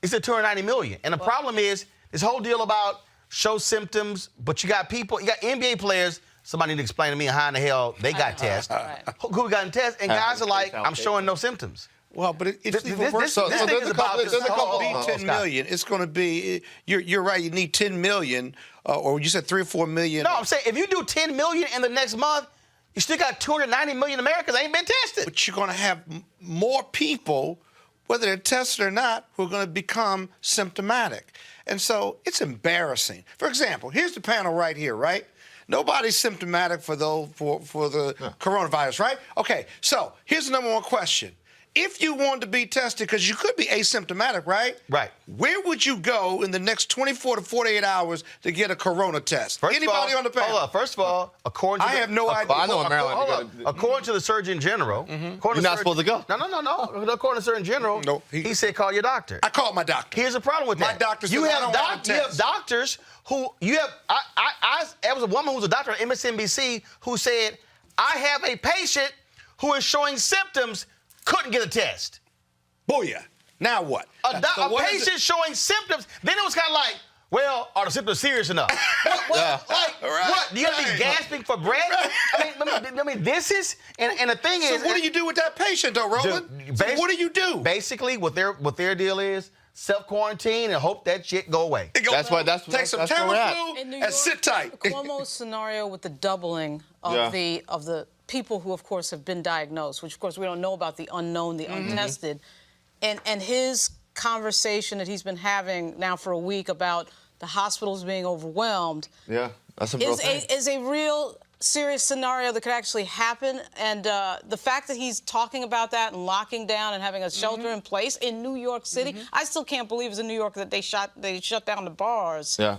it's at 290 million. And the problem is this whole deal about show symptoms, but you got people, you got NBA players, somebody need to explain to me how in the hell they got tests, who got tests, and guys are like, I'm showing no symptoms. Well, but it's this thing is about this. Need 10 million. It's going to be. You're right. You need 10 million, or you said 3 or 4 million. No, I'm saying if you do 10 million in the next month, you still got 290 million Americans ain't been tested. But you're going to have more people, whether they're tested or not, who are going to become symptomatic, and so it's embarrassing. For example, here's the panel right here, right? Nobody's symptomatic for the coronavirus, right? Okay, so here's the number one question. If you wanted to be tested, because you could be asymptomatic, right? Right. Where would you go in the next 24 to 48 hours to get a corona test? Anybody on the panel? Hold on. First of all, according to I have no idea. I know in Maryland. According to the Surgeon General, you're not supposed to go. No. According to the Surgeon General, he said call your doctor. I called my doctor. Here's the problem with that. My doctor said you have doctors who there was a woman who was a doctor at MSNBC who said, I have a patient who is showing symptoms, couldn't get a test. Booyah. Now what? A patient showing symptoms, then it was kind of like, well, are the symptoms serious enough? What? Do you have to be gasping for breath? I mean, this is, and the thing is. So what do you do with that patient, though, Roland? What do you do? Basically, what their deal is, self-quarantine and hope that shit go away. Take some Tamiflu and sit tight. Cuomo's scenario with the doubling of the people who, of course, have been diagnosed, which, of course, we don't know about the unknown, the untested, and his conversation that he's been having now for a week about the hospitals being overwhelmed. Yeah, that's a real thing. Is a real serious scenario that could actually happen, and the fact that he's talking about that and locking down and having a shelter in place in New York City, I still can't believe it's in New York that they shut down the bars. Yeah.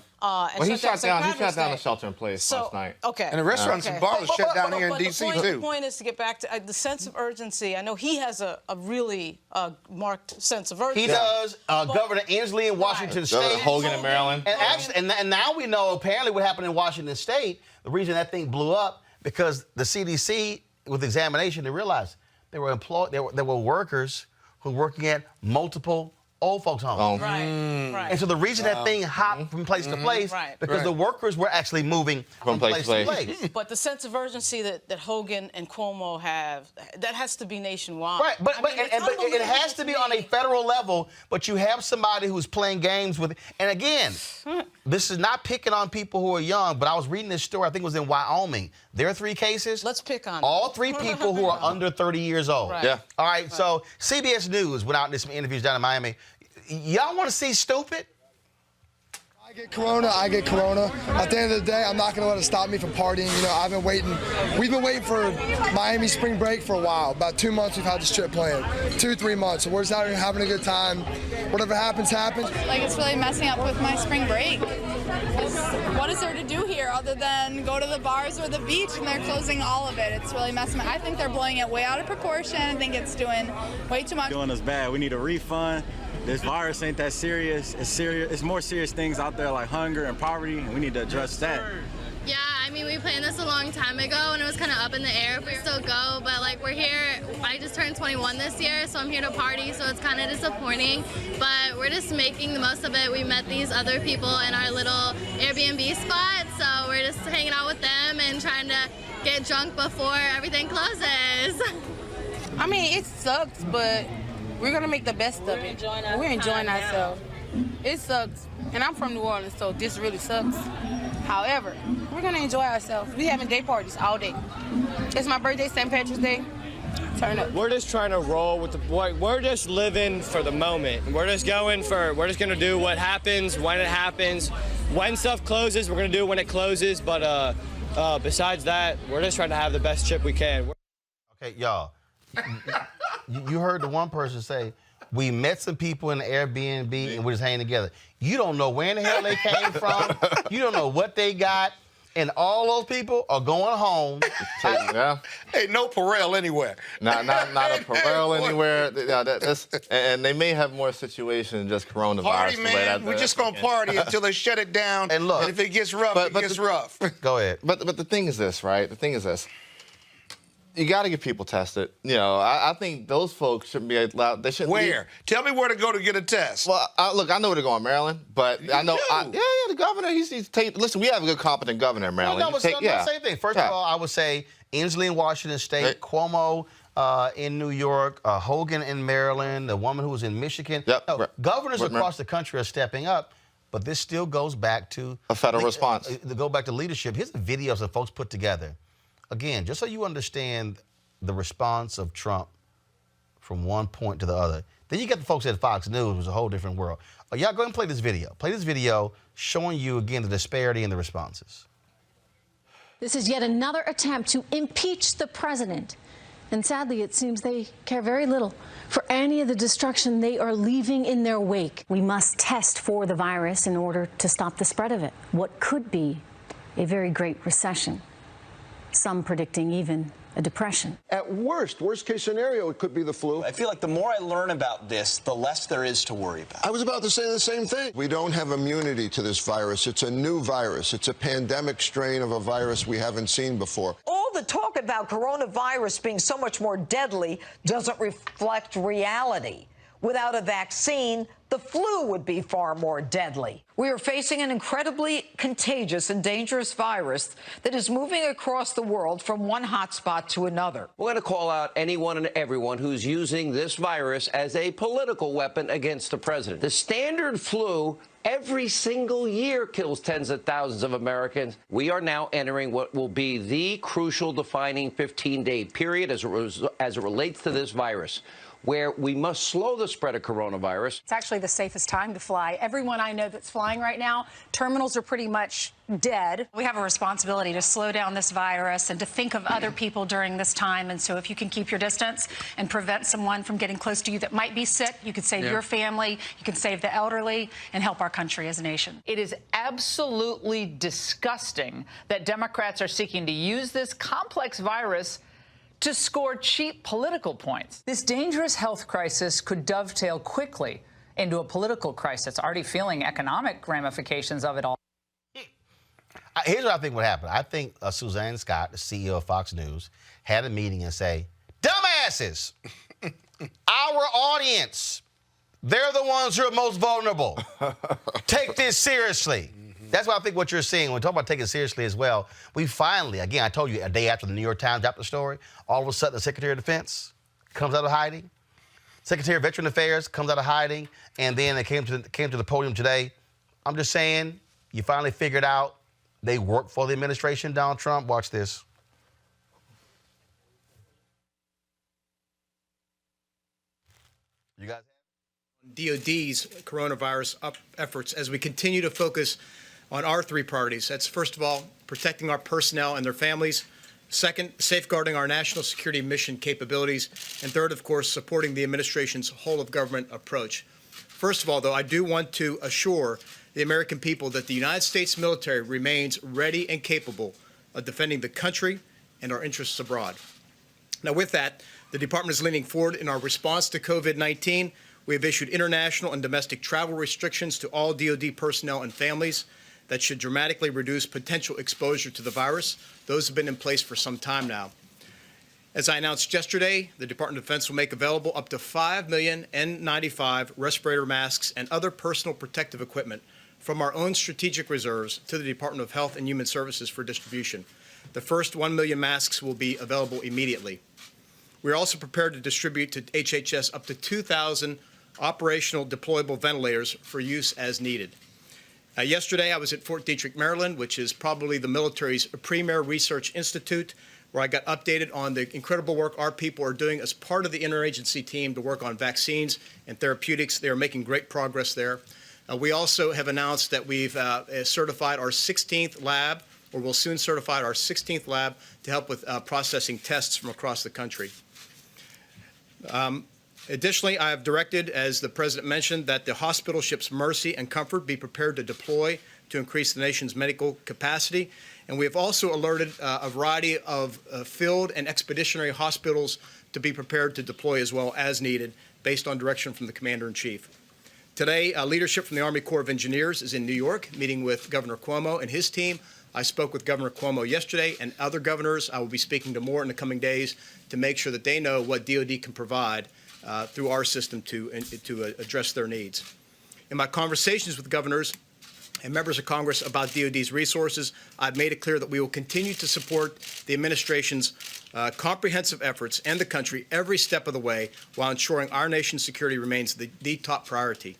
He shut down the shelter in place last night. Okay. And the restaurants and bars are shut down here in D.C. too. The point is to get back to the sense of urgency. I know he has a really marked sense of urgency. He does. Governor Inslee in Washington State. Hogan in Maryland. And actually, and now we know apparently what happened in Washington State. The reason that thing blew up because the CDC, with examination, they realized there were workers who were working at multiple old folks' homes. Right. And so the reason that thing hopped from place to place because the workers were actually moving from place to place. But the sense of urgency that Hogan and Cuomo have, that has to be nationwide. Right, but it has to be on a federal level, but you have somebody who's playing games with, and again, this is not picking on people who are young, but I was reading this story, I think it was in Wyoming. There are 3 cases. Let's pick on all 3 people who are under 30 years old. Right. Yeah. All right, so CBS News went out and did some interviews down in Miami. Y'all want to see stupid? I get corona. At the end of the day, I'm not going to let it stop me from partying. You know, we've been waiting for Miami spring break for a while. About 2 months we've had this trip planned. 2-3 months. So we're just out here having a good time. Whatever happens, happens. Like, it's really messing up with my spring break. What is there to do here other than go to the bars or the beach, and they're closing all of it? It's really messing up. I think they're blowing it way out of proportion. I think it's doing way too much. Doing us bad. We need a refund. This virus ain't that serious. It's serious. It's more serious things out there like hunger and poverty, and we need to address that. Yeah, I mean, we planned this a long time ago, and it was kind of up in the air if we still go, but like we're here. I just turned 21 this year, so I'm here to party, so it's kind of disappointing, but we're just making the most of it. We met these other people in our little Airbnb spot, so we're just hanging out with them and trying to get drunk before everything closes. I mean, it sucks, but we're gonna make the best of it. We're enjoying ourselves. It sucks, and I'm from New Orleans, so this really sucks. However, we're gonna enjoy ourselves. We having day parties all day. It's my birthday, St. Patrick's Day. Turn up. We're just trying to roll with the boy. We're just living for the moment. We're just gonna do what happens when it happens. When stuff closes, we're gonna do it when it closes. But besides that, we're just trying to have the best trip we can. Okay, y'all. You heard the one person say, we met some people in the Airbnb and we're just hanging together. You don't know where in the hell they came from. You don't know what they got. And all those people are going home. Yeah. Hey, no parole anywhere. Not a parole anywhere. And they may have more situations than just coronavirus. Party, man. We're just going to party until they shut it down. And look. And if it gets rough, it gets rough. Go ahead. But the thing is this, right? The thing is this. You got to get people tested. You know, I think those folks shouldn't be allowed. They shouldn't. Where? Tell me where to go to get a test. Well, look, I know where to go in Maryland, but I know. The governor, he's taking. Listen, we have a good, competent governor in Maryland. Well, same thing. First of all, I would say Inslee in Washington State, Cuomo in New York, Hogan in Maryland, the woman who was in Michigan. Governors across the country are stepping up, but this still goes back to a federal response. Go back to leadership. Here's the videos that folks put together. Again, just so you understand the response of Trump from one point to the other. Then you got the folks at Fox News, which was a whole different world. Y'all go ahead and play this video. Play this video showing you, again, the disparity in the responses. This is yet another attempt to impeach the president. And sadly, it seems they care very little for any of the destruction they are leaving in their wake. We must test for the virus in order to stop the spread of it. What could be a very great recession. Some predicting even a depression. At worst case scenario, it could be the flu. I feel like the more I learn about this, the less there is to worry about. I was about to say the same thing. We don't have immunity to this virus. It's a new virus. It's a pandemic strain of a virus we haven't seen before. All the talk about coronavirus being so much more deadly doesn't reflect reality. Without a vaccine, the flu would be far more deadly. We are facing an incredibly contagious and dangerous virus that is moving across the world from one hotspot to another. We're going to call out anyone and everyone who's using this virus as a political weapon against the president. The standard flu every single year kills tens of thousands of Americans. We are now entering what will be the crucial defining 15-day period as it relates to this virus, where we must slow the spread of coronavirus. It's actually the safest time to fly. Everyone I know that's flying right now, terminals are pretty much dead. We have a responsibility to slow down this virus and to think of other people during this time. And so if you can keep your distance and prevent someone from getting close to you that might be sick, you could save your family, you can save the elderly, and help our country as a nation. It is absolutely disgusting that Democrats are seeking to use this complex virus to score cheap political points. This dangerous health crisis could dovetail quickly into a political crisis, already feeling economic ramifications of it all. Here's what I think would happen. I think Suzanne Scott, the CEO of Fox News, had a meeting and say, dumbasses, our audience, they're the ones who are most vulnerable. Take this seriously. That's what I think what you're seeing. When we talk about taking it seriously as well, we finally, again, I told you a day after the New York Times dropped the story, all of a sudden the Secretary of Defense comes out of hiding. Secretary of Veteran Affairs comes out of hiding, and then they came to the podium today. I'm just saying, you finally figured out they work for the administration, Donald Trump. Watch this. You guys DOD's coronavirus efforts as we continue to focus on our three priorities. That's, first of all, protecting our personnel and their families. Second, safeguarding our national security mission capabilities. And third, of course, supporting the administration's whole-of-government approach. First of all, though, I do want to assure the American people that the United States military remains ready and capable of defending the country and our interests abroad. Now, with that, the Department is leaning forward in our response to COVID-19. We have issued international and domestic travel restrictions to all DoD personnel and families that should dramatically reduce potential exposure to the virus. Those have been in place for some time now. As I announced yesterday, the Department of Defense will make available up to 5 million N95 respirator masks and other personal protective equipment from our own strategic reserves to the Department of Health and Human Services for distribution. The first 1 million masks will be available immediately. We are also prepared to distribute to HHS up to 2,000 operational deployable ventilators for use as needed. Yesterday, I was at Fort Detrick, Maryland, which is probably the military's premier research institute, where I got updated on the incredible work our people are doing as part of the interagency team to work on vaccines and therapeutics. They are making great progress there. We also have announced that we've certified our 16th lab, or will soon certify our 16th lab to help with processing tests from across the country. Additionally, I have directed, as the President mentioned, that the hospital ships Mercy and Comfort be prepared to deploy to increase the nation's medical capacity. And we have also alerted a variety of field and expeditionary hospitals to be prepared to deploy as well as needed, based on direction from the Commander-in-Chief. Today, leadership from the Army Corps of Engineers is in New York, meeting with Governor Cuomo and his team. I spoke with Governor Cuomo yesterday, and other governors. I will be speaking to more in the coming days to make sure that they know what DoD can provide through our system to address their needs. In my conversations with governors and members of Congress about DoD's resources, I've made it clear that we will continue to support the administration's comprehensive efforts and the country every step of the way while ensuring our nation's security remains the top priority.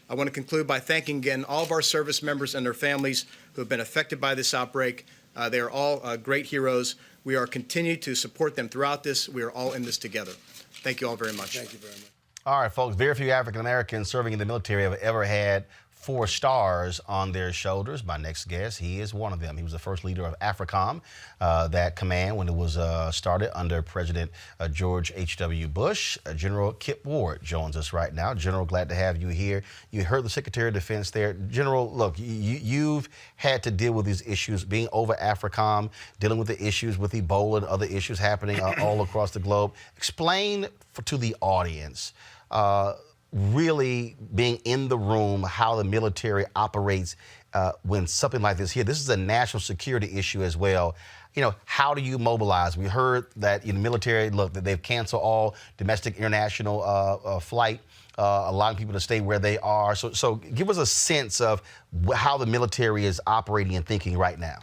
I want to conclude by thanking again all of our service members and their families who have been affected by this outbreak. They are all great heroes. We are continuing to support them throughout this. We are all in this together. Thank you all very much. Thank you very much. All right, folks, very few African Americans serving in the military have ever had 4 stars on their shoulders. My next guest, he is one of them. He was the first leader of AFRICOM, that command when it was started under President George H.W. Bush. General Kip Ward joins us right now. General, glad to have you here. You heard the Secretary of Defense there. General, look, you've had to deal with these issues, being over AFRICOM, dealing with the issues with Ebola and other issues happening all across the globe. Explain to the audience really being in the room, how the military operates when something like this here. This is a national security issue as well. You know, how do you mobilize? We heard that in the military, look, that they've canceled all domestic international flight, allowing people to stay where they are. So give us a sense of how the military is operating and thinking right now.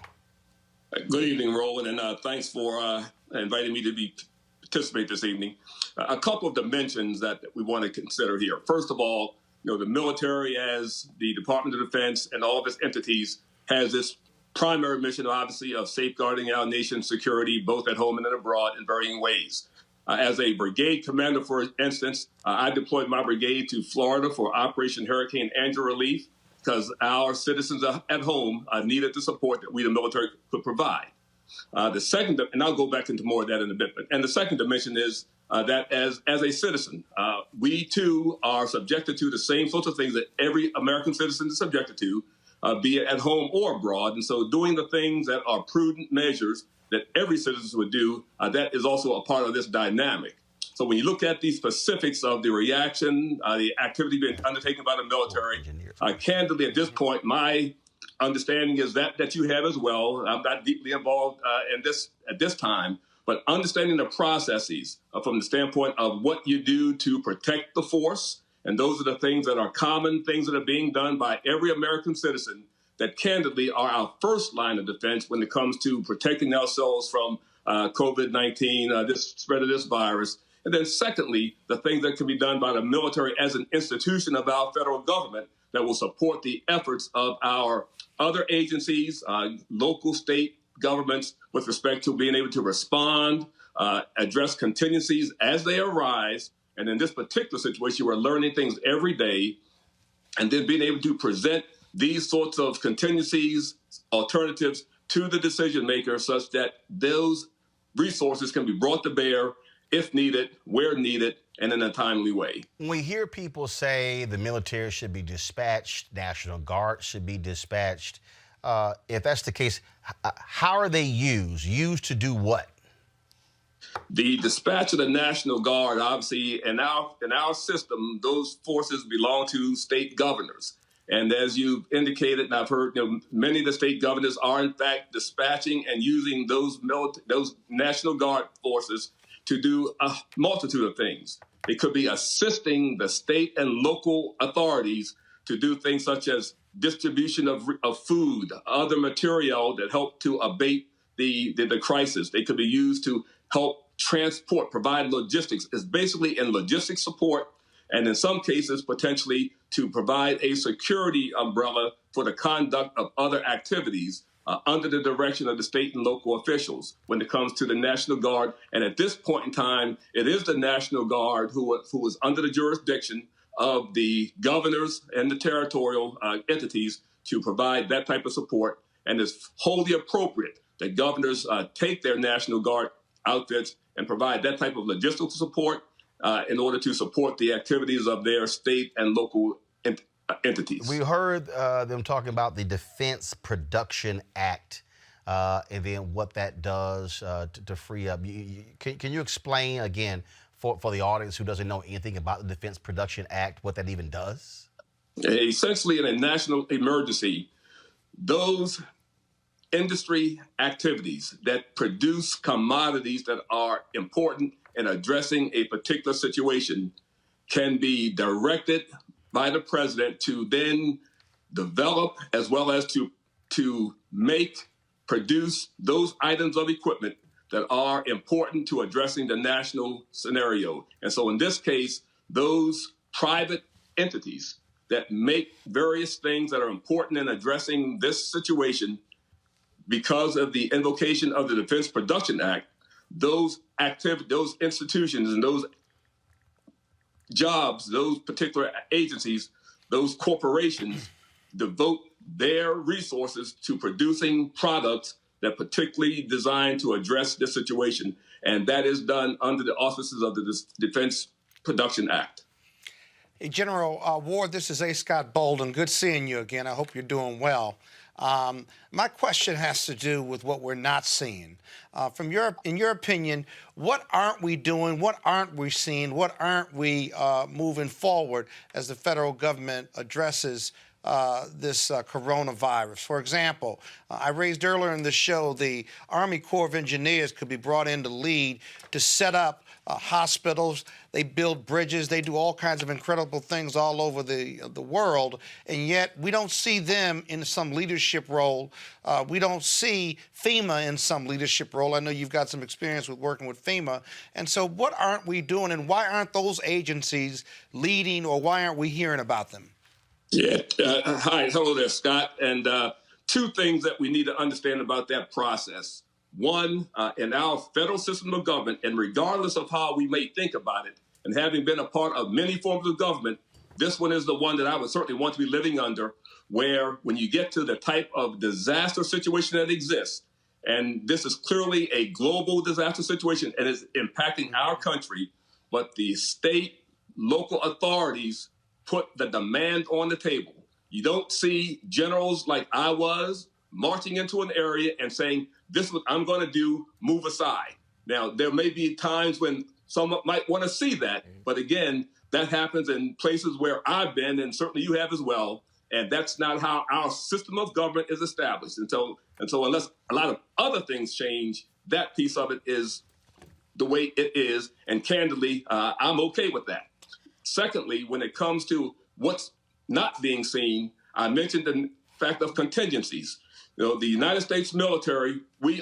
Good evening, Roland, and thanks for inviting me to participate this evening. A couple of dimensions that we want to consider here. First of all, you know, the military, as the Department of Defense and all of its entities, has this primary mission, obviously, of safeguarding our nation's security, both at home and abroad, in varying ways. As a brigade commander, for instance, I deployed my brigade to Florida for Operation Hurricane Andrew relief because our citizens at home needed the support that we, the military, could provide. The second, and I'll go back into more of that in a bit, and the second dimension is that as a citizen, we too are subjected to the same sorts of things that every American citizen is subjected to, be it at home or abroad. And so doing the things that are prudent measures that every citizen would do, that is also a part of this dynamic. So when you look at the specifics of the reaction, the activity being undertaken by the military, candidly at this point, my understanding is that you have as well. I'm not deeply involved in this at this time, but understanding the processes from the standpoint of what you do to protect the force. And those are the things that are common things that are being done by every American citizen that candidly are our first line of defense when it comes to protecting ourselves from COVID-19, this spread of this virus. And then secondly, the things that can be done by the military as an institution of our federal government that will support the efforts of our other agencies, local, state governments, with respect to being able to respond, address contingencies as they arise. And in this particular situation, we're learning things every day, and then being able to present these sorts of contingencies, alternatives to the decision maker such that those resources can be brought to bear if needed, where needed, and in a timely way. When we hear people say the military should be dispatched, National Guard should be dispatched, if that's the case, how are they used? Used to do what? The dispatch of the National Guard, obviously, in our system, those forces belong to state governors. And as you indicated, and I've heard, many of the state governors are in fact dispatching and using those National Guard forces to do a multitude of things. It could be assisting the state and local authorities to do things such as distribution of food, other material that help to abate the crisis. They could be used to help transport, provide logistics. It's basically in logistics support, and in some cases, potentially to provide a security umbrella for the conduct of other activities under the direction of the state and local officials when it comes to the National Guard. And at this point in time, it is the National Guard who is under the jurisdiction of the governors and the territorial entities to provide that type of support. And it's wholly appropriate that governors take their National Guard outfits and provide that type of logistical support in order to support the activities of their state and local entities. We heard them talking about the Defense Production Act and then what that does to free up. Can you explain again for the audience who doesn't know anything about the Defense Production Act, what that even does? Essentially, in a national emergency, those industry activities that produce commodities that are important in addressing a particular situation can be directed by the president to then develop as well as to produce those items of equipment that are important to addressing the national scenario. And so in this case, those private entities that make various things that are important in addressing this situation, because of the invocation of the Defense Production Act, those institutions and those jobs, those particular agencies, those corporations devote their resources to producing products that particularly designed to address this situation. And that is done under the auspices of the Defense Production Act. Hey, General Ward, this is A. Scott Bolden. Good seeing you again. I hope you're doing well. My question has to do with what we're not seeing. In your opinion, what aren't we doing? What aren't we seeing? What aren't we moving forward as the federal government addresses this coronavirus? For example, I raised earlier in the show the Army Corps of Engineers could be brought in to lead to set up hospitals. They build bridges. They do all kinds of incredible things all over the world, and yet we don't see them in some leadership role. We don't see FEMA in some leadership role. I know you've got some experience with working with FEMA. And so what aren't we doing, and why aren't those agencies leading, or why aren't we hearing about them? Yeah. Hi. Hello there, Scott. And two things that we need to understand about that process. One, in our federal system of government, and regardless of how we may think about it, and having been a part of many forms of government, this one is the one that I would certainly want to be living under, where when you get to the type of disaster situation that exists, and this is clearly a global disaster situation and is impacting our country, but the state, local authorities put the demand on the table. You don't see generals like I was marching into an area and saying, this is what I'm going to do, move aside. Now, there may be times when someone might want to see that, but again, that happens in places where I've been, and certainly you have as well, and that's not how our system of government is established. And so unless a lot of other things change, that piece of it is the way it is, and candidly, I'm okay with that. Secondly, when it comes to what's not being seen, I mentioned the fact of contingencies. You know, the United States military, we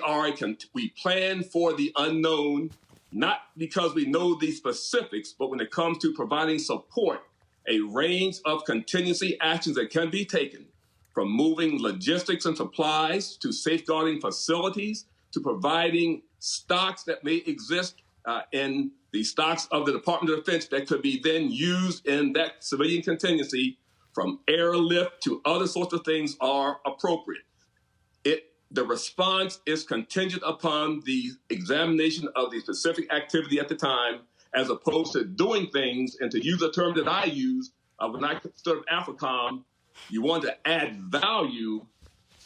plan for the unknown, not because we know the specifics, but when it comes to providing support, a range of contingency actions that can be taken, from moving logistics and supplies to safeguarding facilities to providing stocks that may exist in the stocks of the Department of Defense that could be then used in that civilian contingency, from airlift to other sorts of things, are appropriate. The response is contingent upon the examination of the specific activity at the time, as opposed to doing things, and to use a term that I use when I served AFRICOM, you want to add value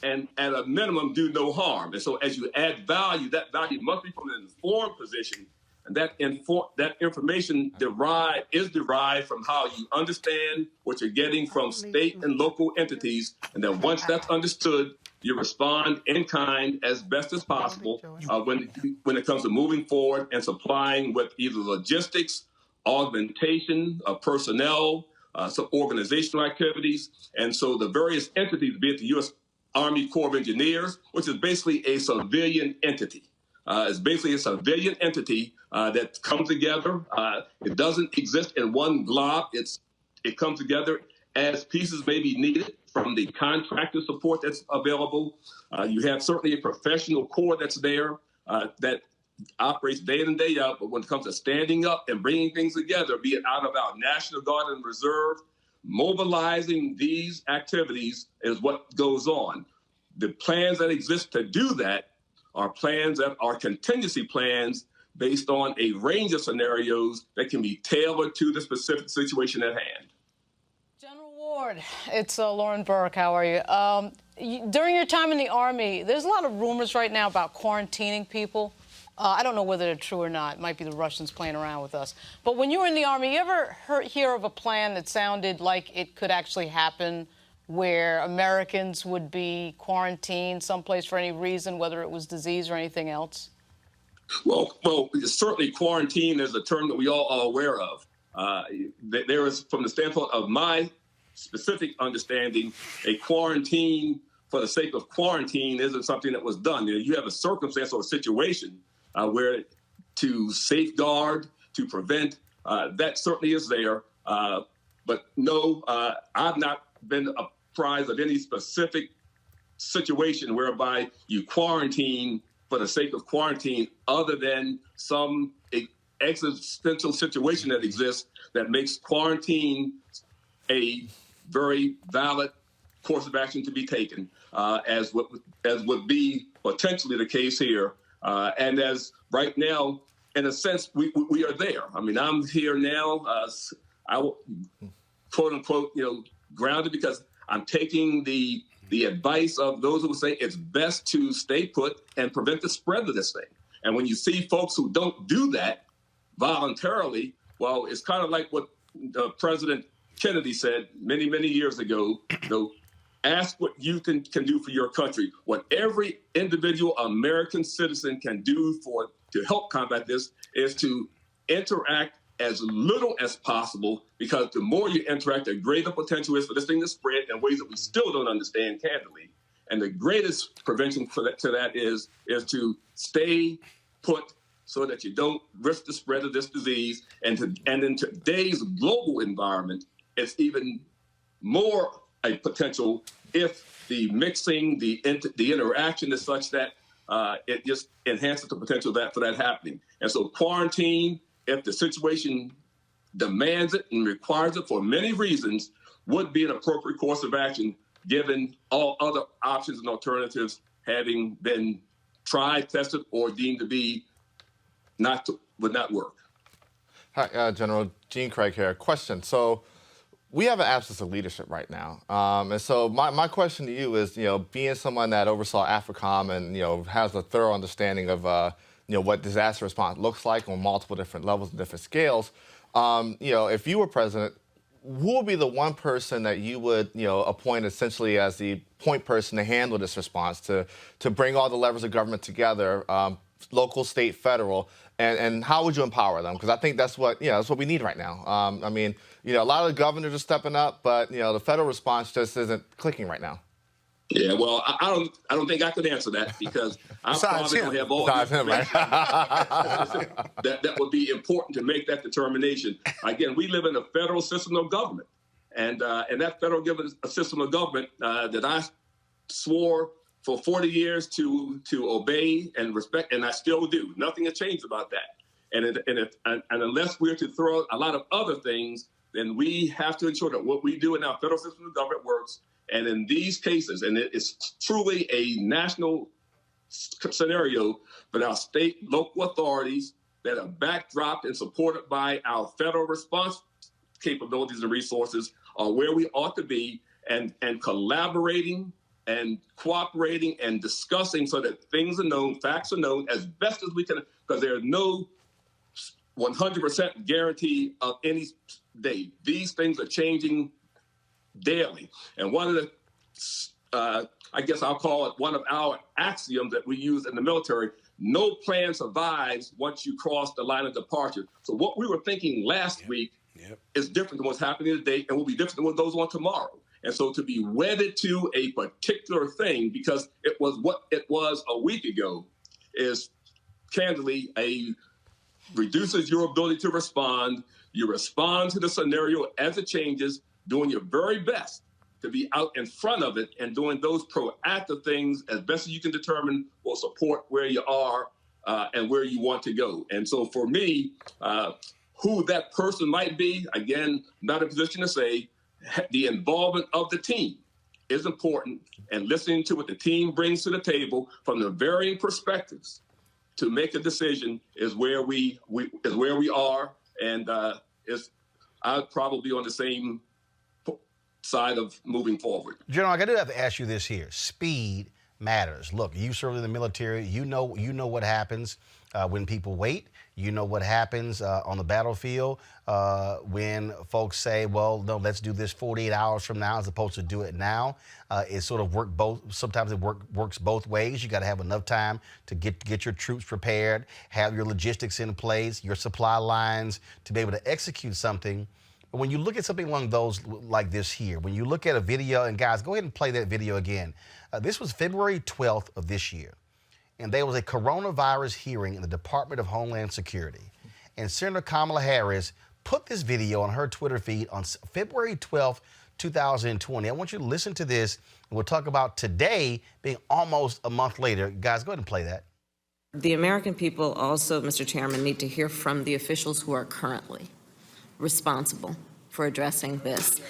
and at a minimum do no harm. And so as you add value, that value must be from an informed position, and that information is derived from how you understand what you're getting from state and local entities. And then once that's understood, you respond in kind as best as possible when it comes to moving forward and supplying with either logistics, augmentation of personnel, some organizational activities. And so the various entities, be it the U.S. Army Corps of Engineers, which is basically a civilian entity. It's basically a civilian entity that comes together. It doesn't exist in one glob. It comes together as pieces may be needed from the contractor support that's available. You have certainly a professional corps that's there that operates day in and day out. But when it comes to standing up and bringing things together, be it out of our National Guard and Reserve, mobilizing these activities is what goes on. The plans that exist to do that are plans that are contingency plans based on a range of scenarios that can be tailored to the specific situation at hand. Lord, it's Lauren Burke. How are you? During your time in the Army, there's a lot of rumors right now about quarantining people. I don't know whether they're true or not. It might be the Russians playing around with us. But when you were in the Army, you ever hear of a plan that sounded like it could actually happen where Americans would be quarantined someplace for any reason, whether it was disease or anything else? Well, certainly quarantine is a term that we all are aware of. There is, from the standpoint of my specific understanding, a quarantine for the sake of quarantine isn't something that was done. You have a circumstance or a situation where to safeguard, to prevent, that certainly is there. But no, I've not been apprised of any specific situation whereby you quarantine for the sake of quarantine other than some existential situation that exists that makes quarantine a very valid course of action to be taken, as would be potentially the case here. And as right now, in a sense, we are there. I mean, I'm here now, I will, quote unquote, grounded because I'm taking the advice of those who say it's best to stay put and prevent the spread of this thing. And when you see folks who don't do that voluntarily, well, it's kind of like what President Kennedy said many, many years ago, ask what you can do for your country. What every individual American citizen can do to help combat this is to interact as little as possible, because the more you interact, the greater potential is for this thing to spread in ways that we still don't understand candidly. And the greatest prevention to that is to stay put so that you don't risk the spread of this disease. And in today's global environment, it's even more a potential if the mixing, the interaction is such that it just enhances the potential for that happening. And so quarantine, if the situation demands it and requires it for many reasons, would be an appropriate course of action given all other options and alternatives having been tried, tested, or deemed to be would not work. Hi, General Gene Craig here. Question. So we have an absence of leadership right now. And so my question to you is, being someone that oversaw AFRICOM and, has a thorough understanding of, what disaster response looks like on multiple different levels and different scales, if you were president, who would be the one person that you would, appoint essentially as the point person to handle this response, to bring all the levers of government together, local, state, federal, and how would you empower them? Because I think that's what we need right now. I mean, a lot of the governors are stepping up, but the federal response just isn't clicking right now. Yeah, well, I don't think I could answer that because I probably don't have all the information that would be important to make that determination. Again, we live in a federal system of government, and that federal system of government that I swore for 40 years to obey and respect, and I still do. Nothing has changed about that. And unless we're to throw a lot of other things, then we have to ensure that what we do in our federal system of government works. And in these cases, and it is truly a national scenario, but our state, local authorities that are backdropped and supported by our federal response capabilities and resources are where we ought to be, and collaborating and cooperating and discussing so that things are known, facts are known as best as we can, because there's no 100% guarantee of any day. These things are changing daily. And one of the, I guess I'll call it one of our axioms that we use in the military, no plan survives once you cross the line of departure. So what we were thinking last week is different than what's happening today and will be different than what goes on tomorrow. And so to be wedded to a particular thing because it was what it was a week ago is candidly reduces your ability to respond. You respond to the scenario as it changes, doing your very best to be out in front of it and doing those proactive things as best as you can determine will support where you are and where you want to go. And so for me, who that person might be, again, not in a position to say. The involvement of the team is important, and listening to what the team brings to the table from the varying perspectives to make a decision is where we are, and I'd probably be on the side of moving forward. General, I do have to ask you this here. Speed matters. Look, you served in the military. You know what happens when people wait. You know what happens on the battlefield when folks say, well, no, let's do this 48 hours from now as opposed to do it now. It sort of sometimes it works both ways. You got to have enough time to get your troops prepared, have your logistics in place, your supply lines to be able to execute something. But when you look at something along those like this here, when you look at a video, and guys, go ahead and play that video again. This was February 12th of this year. And there was a coronavirus hearing in the Department of Homeland Security. And Senator Kamala Harris put this video on her Twitter feed on February 12th, 2020. I want you to listen to this, and we'll talk about today being almost a month later. Guys, go ahead and play that. The American people also, Mr. Chairman, need to hear from the officials who are currently responsible for addressing this.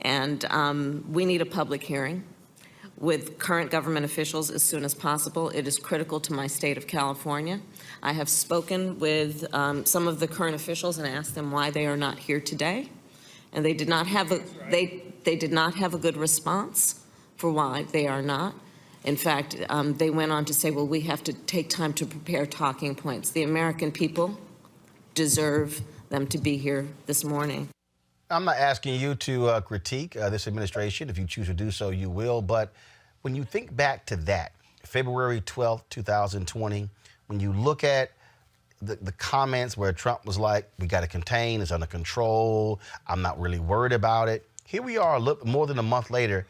And we need a public hearing with current government officials as soon as possible. It is critical to my state of California. I have spoken with some of the current officials and asked them why they are not here today, and they did not have a good response for why they are not. In fact, they went on to say, well, we have to take time to prepare talking points. The American people deserve them to be here this morning. I'm not asking you to critique this administration. If you choose to do so, you will. But when you think back to that, February 12th, 2020, when you look at the comments where Trump was like, we got to contain, it's under control, I'm not really worried about it. Here we are a little more than a month later.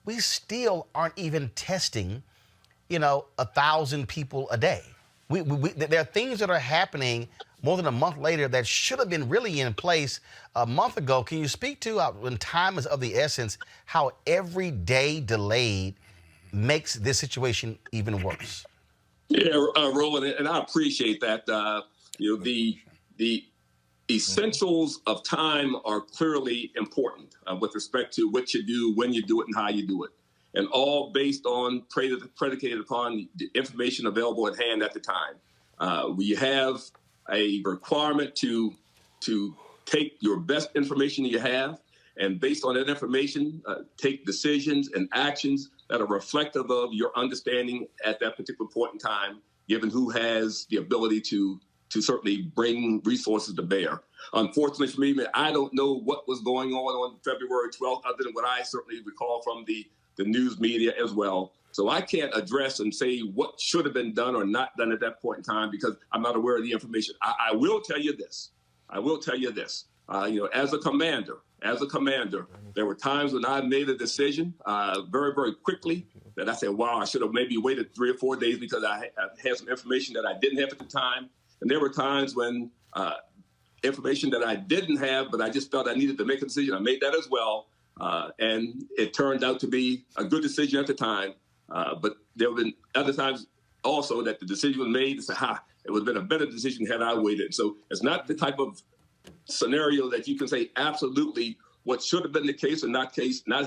We still aren't even testing, 1,000 people a day. There are things that are happening more than a month later that should have been really in place a month ago. Can you speak to, when time is of the essence, how every day delayed makes this situation even worse? Yeah, Roland, and I appreciate that. The essentials of time are clearly important with respect to what you do, when you do it, and how you do it, and all based on, predicated upon the information available at hand at the time. We have a requirement to take your best information you have, and based on that information, take decisions and actions that are reflective of your understanding at that particular point in time, given who has the ability to certainly bring resources to bear. Unfortunately for me, I don't know what was going on February 12th, other than what I certainly recall from the news media as well. So I can't address and say what should have been done or not done at that point in time because I'm not aware of the information. I will tell you this. As a commander, there were times when I made a decision very, very quickly that I said, wow, I should have maybe waited 3 or 4 days because I had some information that I didn't have at the time. And there were times when information that I didn't have, but I just felt I needed to make a decision. I made that as well. And it turned out to be a good decision at the time. But there have been other times also that the decision was made and said, it would have been a better decision had I waited. So it's not the type of scenario that you can say absolutely what should have been the case or not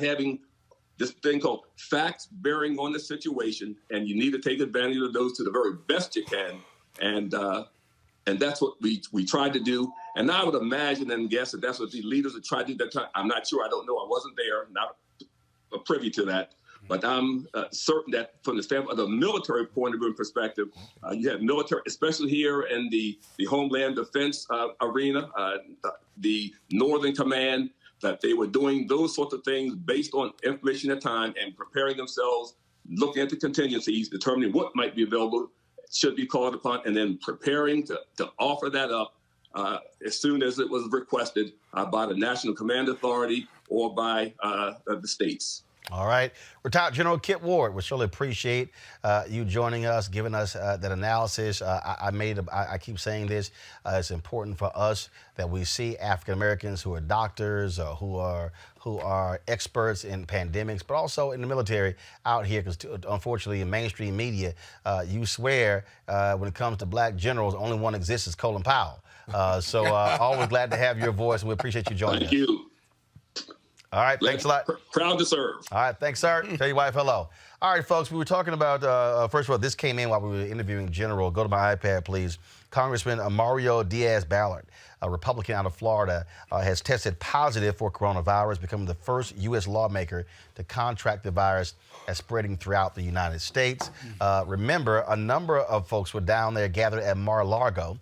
having this thing called facts bearing on the situation. And you need to take advantage of those to the very best you can. And that's what we tried to do. And I would imagine and guess that that's what the leaders have tried to do at that time. I'm not sure. I don't know. I wasn't there, not privy to that. But I'm certain that from the standpoint of the military point of view and perspective, you have military, especially here in the Homeland Defense arena, the Northern Command, that they were doing those sorts of things based on information at the time and preparing themselves, looking at the contingencies, determining what might be available, should be called upon, and then preparing to offer that up as soon as it was requested by the National Command Authority or by the states. All right. Retired General Kit Ward, we surely appreciate you joining us, giving us that analysis. I keep saying this. It's important for us that we see African Americans who are doctors, who are experts in pandemics, but also in the military out here, because unfortunately in mainstream media, you swear when it comes to black generals, only one exists is Colin Powell. So always glad to have your voice. We appreciate you joining us. Thank you. All right, thanks a lot. Proud to serve. All right, thanks, sir. Tell your wife hello. All right, folks, we were talking about, first of all, this came in while we were interviewing General. Go to my iPad, please. Congressman Mario Diaz-Balart. a Republican out of Florida, has tested positive for coronavirus, becoming the first U.S. lawmaker to contract the virus as spreading throughout the United States. Remember, a number of folks were down there gathered at Mar-a-Lago,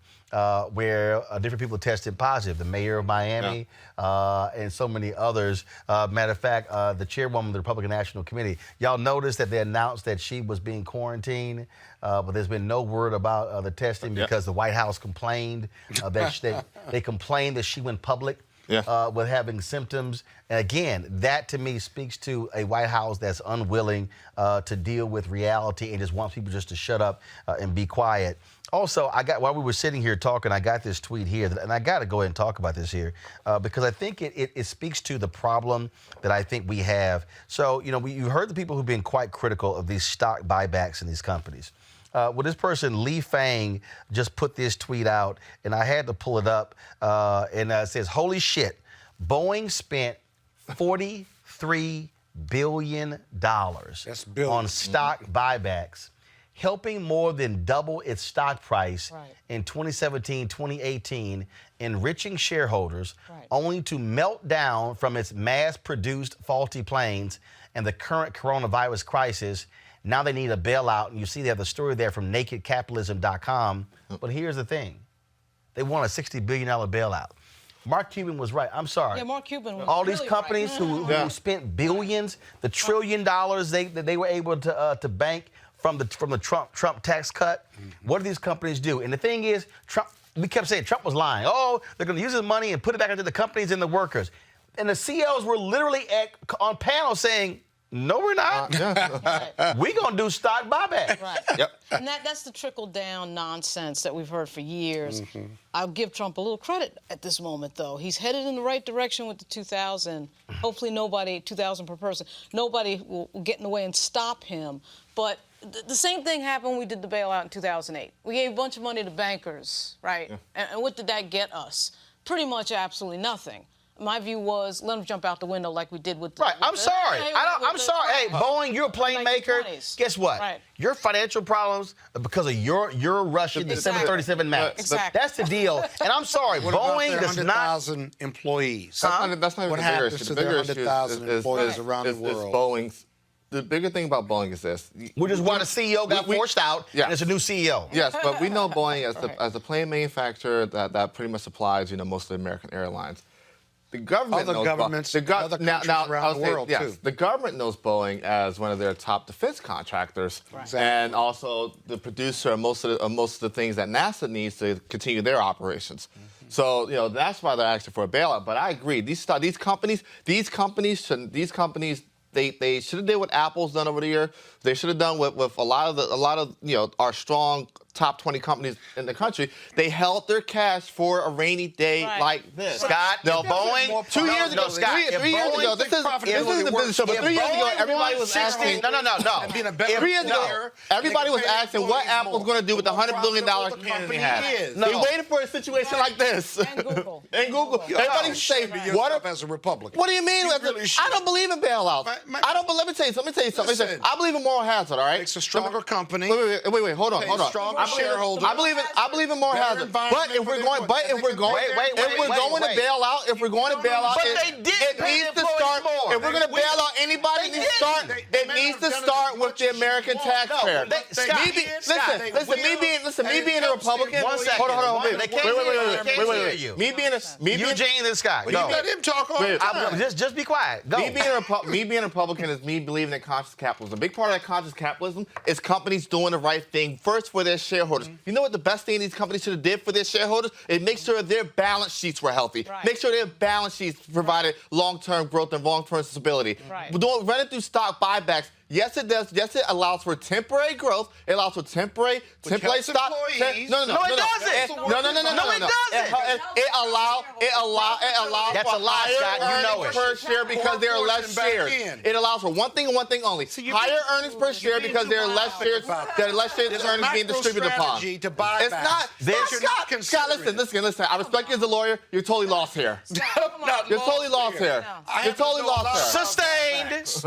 where different people tested positive. The mayor of Miami and so many others. Matter of fact, the chairwoman of the Republican National Committee, y'all noticed that they announced that she was being quarantined, but there's been no word about the testing because the White House complained that they complained that she went public with having symptoms. And again, that to me speaks to a White House that's unwilling to deal with reality and just wants people just to shut up and be quiet. Also, while we were sitting here talking, I got this tweet here, and I got to go ahead and talk about this here because I think it speaks to the problem that I think we have. So, you heard the people who've been quite critical of these stock buybacks in these companies. Well, this person, Lee Fang, just put this tweet out, and I had to pull it up, and it says, holy shit, Boeing spent $43 billion on stock buybacks, helping more than double its stock price in 2017, 2018, enriching shareholders, only to melt down from its mass-produced faulty planes and the current coronavirus crisis. Now they need a bailout, and you see they have the story there from nakedcapitalism.com. But here's the thing. They want a $60 billion bailout. Mark Cuban was right. I'm sorry. Yeah, Mark Cuban was all really these companies who spent billions, the $1 trillion they were able to bank from the Trump tax cut. What do these companies do? And the thing is, we kept saying Trump was lying. Oh, they're going to use his money and put it back into the companies and the workers. And the CEOs were literally on panels saying, no, we're not. We're going to do stock buyback. And that's the trickle-down nonsense that we've heard for years. I'll give Trump a little credit at this moment, though. He's headed in the right direction with the 2,000. Hopefully 2,000 per person. Nobody will get in the way and stop him. But the same thing happened when we did the bailout in 2008. We gave a bunch of money to bankers, right? And what did that get us? Pretty much absolutely nothing. My view was let them jump out the window like we did with the... I'm sorry. I'm sorry. Hey, Boeing, you're a plane maker. Guess what? Your financial problems are because of your Russian, the 737 MAX. That's the deal. And I'm sorry, Boeing does not... 100,000 employees. That's not what happens to their 100,000 employees around the world? Boeing's. The bigger thing about Boeing is this. Which is why the CEO got forced out, and it's a new CEO. Yes, but we know Boeing as the plane manufacturer that pretty much supplies, most of the American airlines. The government knows governments, other countries around the world, too. The government knows Boeing as one of their top defense contractors, and also the producer of most of the things that NASA needs to continue their operations. So that's why they're asking for a bailout. But I agree, these companies, they should have did what Apple's done over the year. They should have done with a lot of our strong top 20 companies in the country. They held their cash for a rainy day like this. Scott, Boeing, 2 years ago, Scott, 3 years ago, this isn't the business show, but 3 years ago, everybody was asking. No. 3 years ago, everybody was asking what Apple's going to do with the $100 billion cash they had. They waited for a situation like this. And Google. Everybody say, what as a Republican? What do you mean? I don't believe in bailouts. Let me tell you something. I believe in moral hazard, all right? It's a stronger company. Wait, hold on. Shareholders. I believe in moral hazard. But if we're going to bail out, it needs to start. If we're going to bail out anybody, it needs to start with the American taxpayer. Listen, me being a Republican. Hold on. Wait. Me Eugene and Scott. You let him talk all the time. Just be quiet. Go. Me being a Republican is me believing in conscious capitalism. A big part of that conscious capitalism is companies doing the right thing first for their shareholders. You know what the best thing these companies should have did for their shareholders? Is make sure their balance sheets were healthy. Make sure their balance sheets provided long-term growth and long-term stability. Running through stock buybacks. Yes, it does. Yes, it allows for temporary growth. It allows for temporary stock. No, it doesn't. It allows That's for a lie, Scott. You know it. per share because there are less shares. It allows for one thing and one thing only: higher earnings per share because there are less shares. There are less shares earnings being distributed upon. To buy it's not. Scott, listen. I respect you as a lawyer. You're totally lost here. You're totally lost here. Sustained.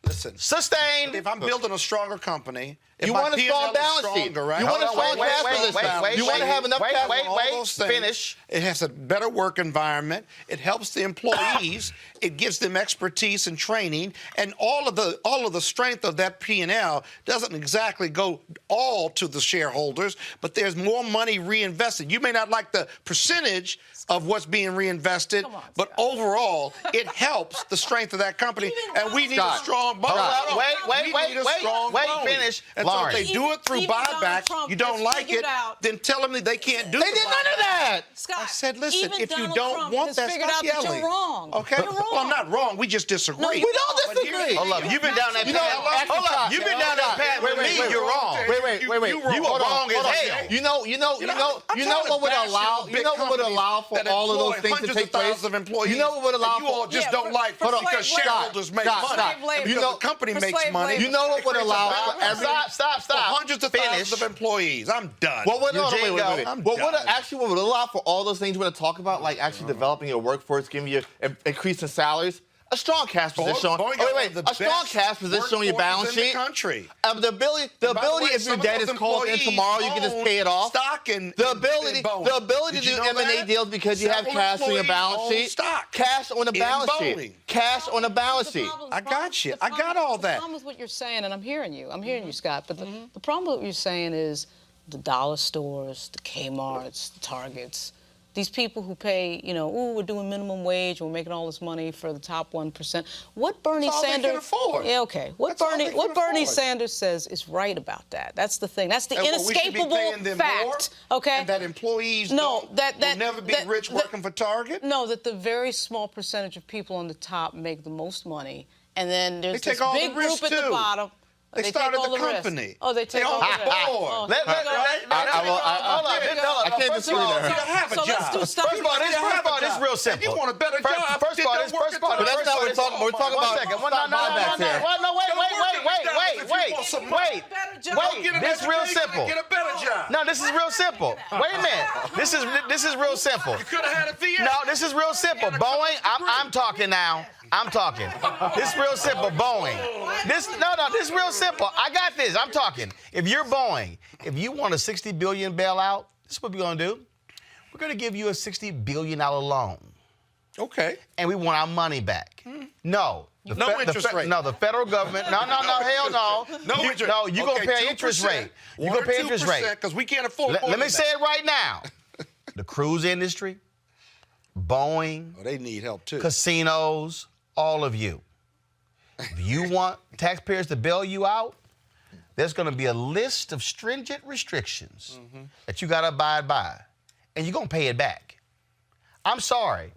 Listen. Sustained. If I'm building a stronger company, if You my want a strong P&L is balance sheet. stronger, right? You want a strong cash position. You want to have enough cash. Finish. It has a better work environment. It helps the employees. It gives them expertise and training, and all of the strength of that P&L doesn't exactly go all to the shareholders, but there's more money reinvested. You may not like the percentage of what's being reinvested, but overall, it helps the strength of that company, and we need a strong Boeing. Wait, finish. And so if they do it through buyback, you don't like it, then tell them that they can't do it. They did none of that. Scott, I said, listen, even if you Donald don't Trump want has that, figured stop out that yelling. you're wrong. Okay? You're wrong. Well, I'm not wrong. We just disagree. No, We don't disagree. Hold up. You've been down that path. Hold up. You've been down that path with me. You're wrong. Wait. You are wrong as hell. You know what would allow for all of those things to take place? You know what would allow you all just don't like because shareholders make money. Because the company makes money. You know what would allow for every... Stop. Hundreds of thousands of employees. I'm done. What would allow for all those things we're going to talk about, like actually developing your workforce, giving you increasing salaries? A strong cash position. A strong cash position on your balance sheet. The ability, if your debt is called in tomorrow, you can just pay it off. The ability to do M&A deals because you have cash on your balance sheet. Cash on the balance sheet. Cash on the balance sheet. I got you. I got all that. The problem with what you're saying, and I'm hearing you, Scott, but the problem with what you're saying is the dollar stores, the Kmarts, the Targets, these people who pay, we're doing minimum wage, we're making all this money for the top 1%. What Bernie That's all Sanders... they can afford. Yeah, okay. What Bernie Sanders says is right about that. That's the thing. That's the inescapable fact. Okay? And that employees will never be rich working for Target? No, that the very small percentage of people on the top make the most money, and then there's this big group at the bottom. They started the company. Risk. Oh, they take all the risk. I can't disagree there. So let's do stuff. First of all, this is real simple. You want a better job? First of all, But that's not what we're talking about. We're talking about buybacks here. Wait. This is real simple. Get a better job. No, this is real simple. Wait a minute. This is real simple. You could have had a VA. No, this is real simple. Boeing, I'm talking now. I'm talking. This is real simple. Boeing. This is real simple. I got this. I'm talking. If you're Boeing, if you want a $60 billion bailout, this is what we're going to do. We're going to give you a $60 billion loan. Okay. And we want our money back. No. No interest rate. No, the federal government. No, hell no. No interest. No, you're going to pay an interest rate. You're going to pay interest rate. Because we can't afford Let me say it right now. The cruise industry, Boeing. They need help too. Casinos, all of you. If you want taxpayers to bail you out, there's going to be a list of stringent restrictions that you got to abide by, and you're going to pay it back. I'm sorry.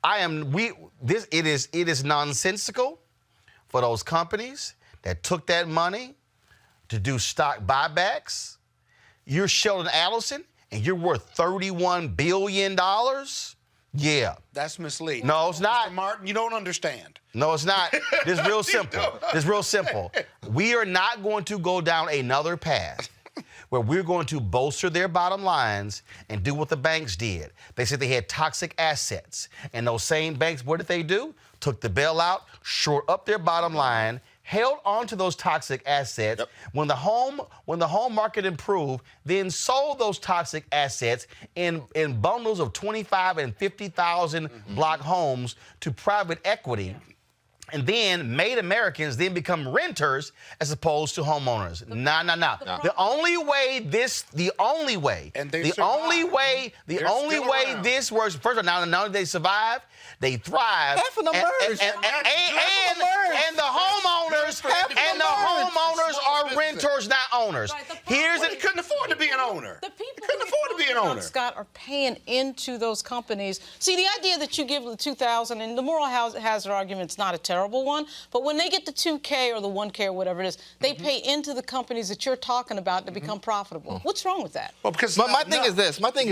It is nonsensical for those companies that took that money to do stock buybacks. You're Sheldon Adelson, and you're worth $31 billion. Yeah. That's misleading. No, it's not. Mr. Martin, you don't understand. No, it's not. This is real simple. This is real simple. We are not going to go down another path where we're going to bolster their bottom lines and do what the banks did. They said they had toxic assets. And those same banks, what did they do? Took the bailout, shored up their bottom line, held on to those toxic assets. Yep. When the home market improved, then sold those toxic assets in bundles of 25 and 50,000 block homes to private equity. And then made Americans then become renters as opposed to homeowners. No. The only way this works, first of all, not only they survive, they thrive. Half of them merged. And the homeowners are renters, not owners. He couldn't afford to be an owner. The people couldn't afford to be an owner. Scott, are paying into those companies. See, the idea that you give the 2,000 and the moral hazard argument's not a terrible one, but when they get the 2K or the 1K or whatever it is, they pay into the companies that you're talking about to become profitable. What's wrong with that? Well, because my thing is this. That way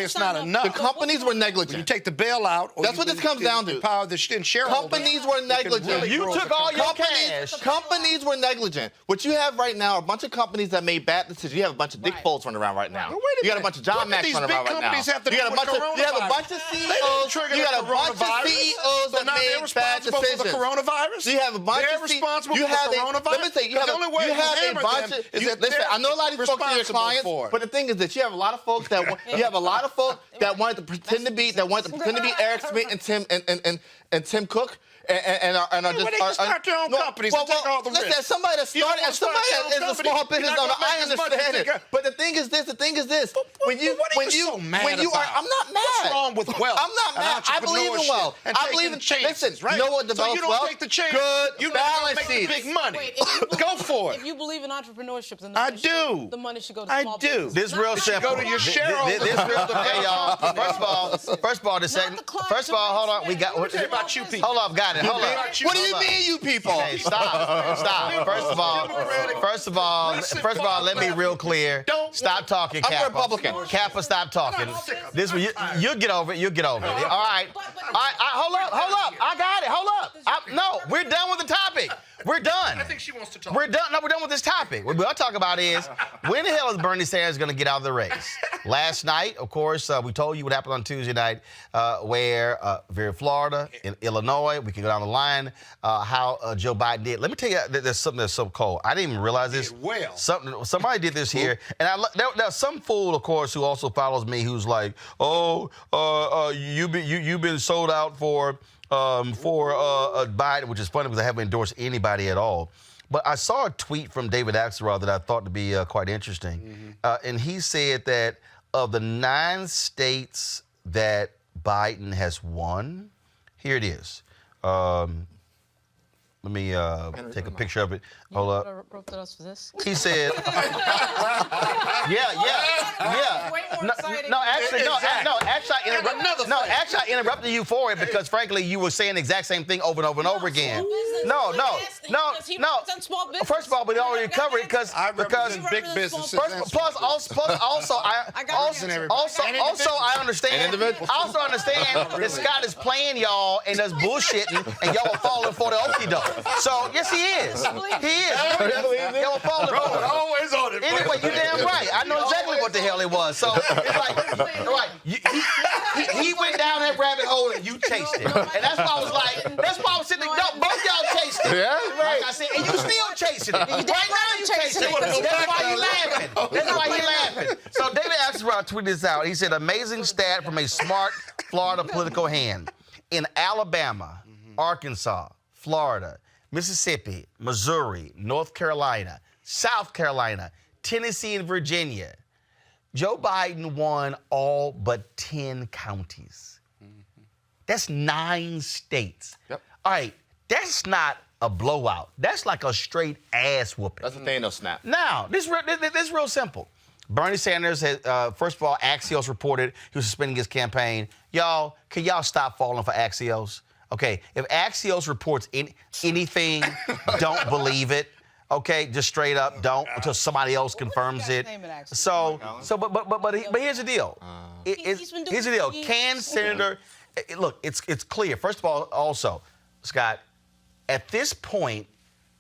it's not enough. The companies were negligent. When you take the bailout, that's what this comes down to. Power the shareholders. Companies were negligent. You took all your cash. Companies were negligent. What you have right now are a bunch of companies that made bad decisions. You have a bunch of Dick Folds running around right now. You got a bunch of John Max running around right now. You have a bunch of CEOs. You got a bunch of CEOs that made bad decisions. coronavirus? You have a bunch they're of responsible you for have coronavirus. Let me say, you have a bunch of. Listen, I know a lot of these folks are your clients, but the thing is that you have a lot of folks that wanted to pretend to be Eric Schmidt and Tim Cook. And they can start their own companies and take all the risk. Listen, somebody that started, somebody that is a small business owner, I understand it. But the thing is this. When you are, I'm not mad. What's wrong with wealth? I'm not mad. I believe in wealth. I believe in chances. Listen, right? You know what develops so you don't wealth? take the chance. Good you balance make the big money. Wait, Go for it. If you believe in entrepreneurship, then the money should go to small business. business. This real simple. Go to your shareholders. This real simple. Hey, y'all. First of all, hold on. We got. What about you people? Hold up, got it. Hold up. What do you mean, you people? Hey, stop. First of all, let me be real clear. Stop talking, Kappa. I'm Republican. Kappa, stop talking. You'll get over it. You'll get over it. All right. Hold up. I got it. Hold up. No, we're done with the topic. We're done. I think she wants to talk. We're done. No, we're done with this topic. What we're going to talk about is when the hell is Bernie Sanders going to get out of the race? Last night, of course, we told you what happened on Tuesday night, where here in Florida, in Illinois, we can go down the line, how Joe Biden did. Let me tell you, there's something that's so cold. I didn't even realize this. Well, somebody did this here, and there's some fool, of course, who also follows me, who's like, you've been sold out for Biden, which is funny because I haven't endorsed anybody at all. But I saw a tweet from David Axelrod that I thought to be quite interesting. And he said that of the 9 states that Biden has won, here it is. Let me take a picture of it. Hold up. Wrote to us for this? He said, yeah. Actually, I interrupted you for it because, frankly, you were saying the exact same thing over and over and over again. No. First of all, we already covered it because big businesses. Also, I understand that Scott is playing y'all and does bullshitting, and y'all are falling for the okie doke. So yes, he is. He is. Y'all are falling for it. Always on it. Anyway, you damn right. I know exactly what the hell it was. So it's like, right? He went down that rabbit hole and you chased it, and that's why I was like, that's why I was sitting there. No, both y'all chased it. Yeah, right. Like I said, and you still chasing it. Right now you chasing it. That's why he laughing. That's why he laughing. So David Axelrod tweeted this out. He said, amazing stat from a smart Florida political hand. In Alabama, Arkansas, Florida, Mississippi, Missouri, North Carolina, South Carolina, Tennessee, and Virginia, Joe Biden won all but 10 counties. That's 9 states. Yep. All right, that's not a blowout. That's like a straight ass whooping. That's a Thanos snap. Now, this is real simple. Bernie Sanders has, first of all, Axios reported he was suspending his campaign. Y'all, can y'all stop falling for Axios? Okay, if Axios reports anything, don't believe it. Okay, just straight up don't until somebody else confirms it. But here's the deal. Here's the deal. Can Senator look? It's clear. First of all, also, Scott, at this point,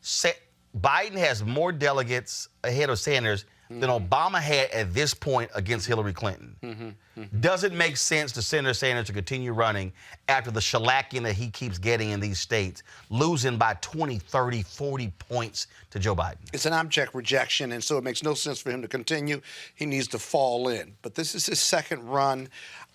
Biden has more delegates ahead of Sanders than Obama had at this point against Hillary Clinton. Does it make sense to Senator Sanders to continue running after the shellacking that he keeps getting in these states, losing by 20, 30, 40 points to Joe Biden? It's an abject rejection, and so it makes no sense for him to continue. He needs to fall in. But this is his second run.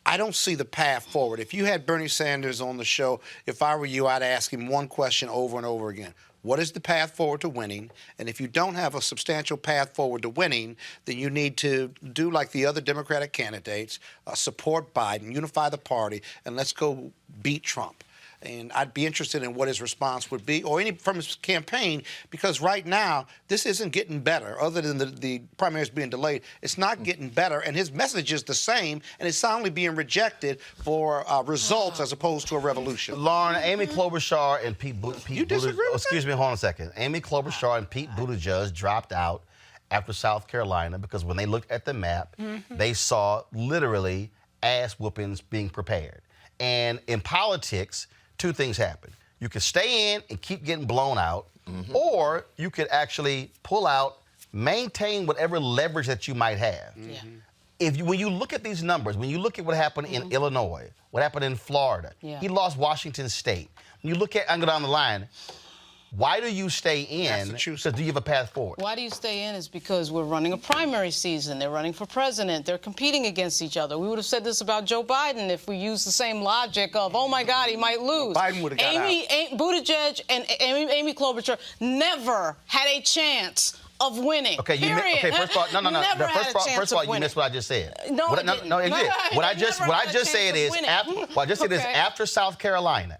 I don't see the path forward. If you had Bernie Sanders on the show, if I were you, I'd ask him one question over and over again. What is the path forward to winning? And if you don't have a substantial path forward to winning, then you need to do like the other Democratic candidates, support Biden, unify the party, and let's go beat Trump. And I'd be interested in what his response would be, or any from his campaign, because right now, this isn't getting better. Other than the primaries being delayed, it's not getting better. And his message is the same, and it's soundly being rejected for results as opposed to a revolution. Lauren, Amy Klobuchar and Pete Buttigieg. You disagree with excuse me, hold on a second. Amy Klobuchar and Pete Buttigieg dropped out after South Carolina because when they looked at the map, they saw literally ass whoopings being prepared. And in politics, 2 things happen. You can stay in and keep getting blown out, or you could actually pull out, maintain whatever leverage that you might have. when you look at these numbers, when you look at what happened in Illinois, what happened in Florida, he lost Washington State. When you look at, I go down the line, why do you stay in? Because do you have a path forward? Why do you stay in is because we're running a primary season. They're running for president. They're competing against each other. We would have said this about Joe Biden if we used the same logic of, oh, my God, he might lose. Biden would have got out. Buttigieg and Amy Klobuchar never had a chance of winning. Okay, first of all, no. First of all, you missed what I just said. No, you did. What I just said is, after South Carolina,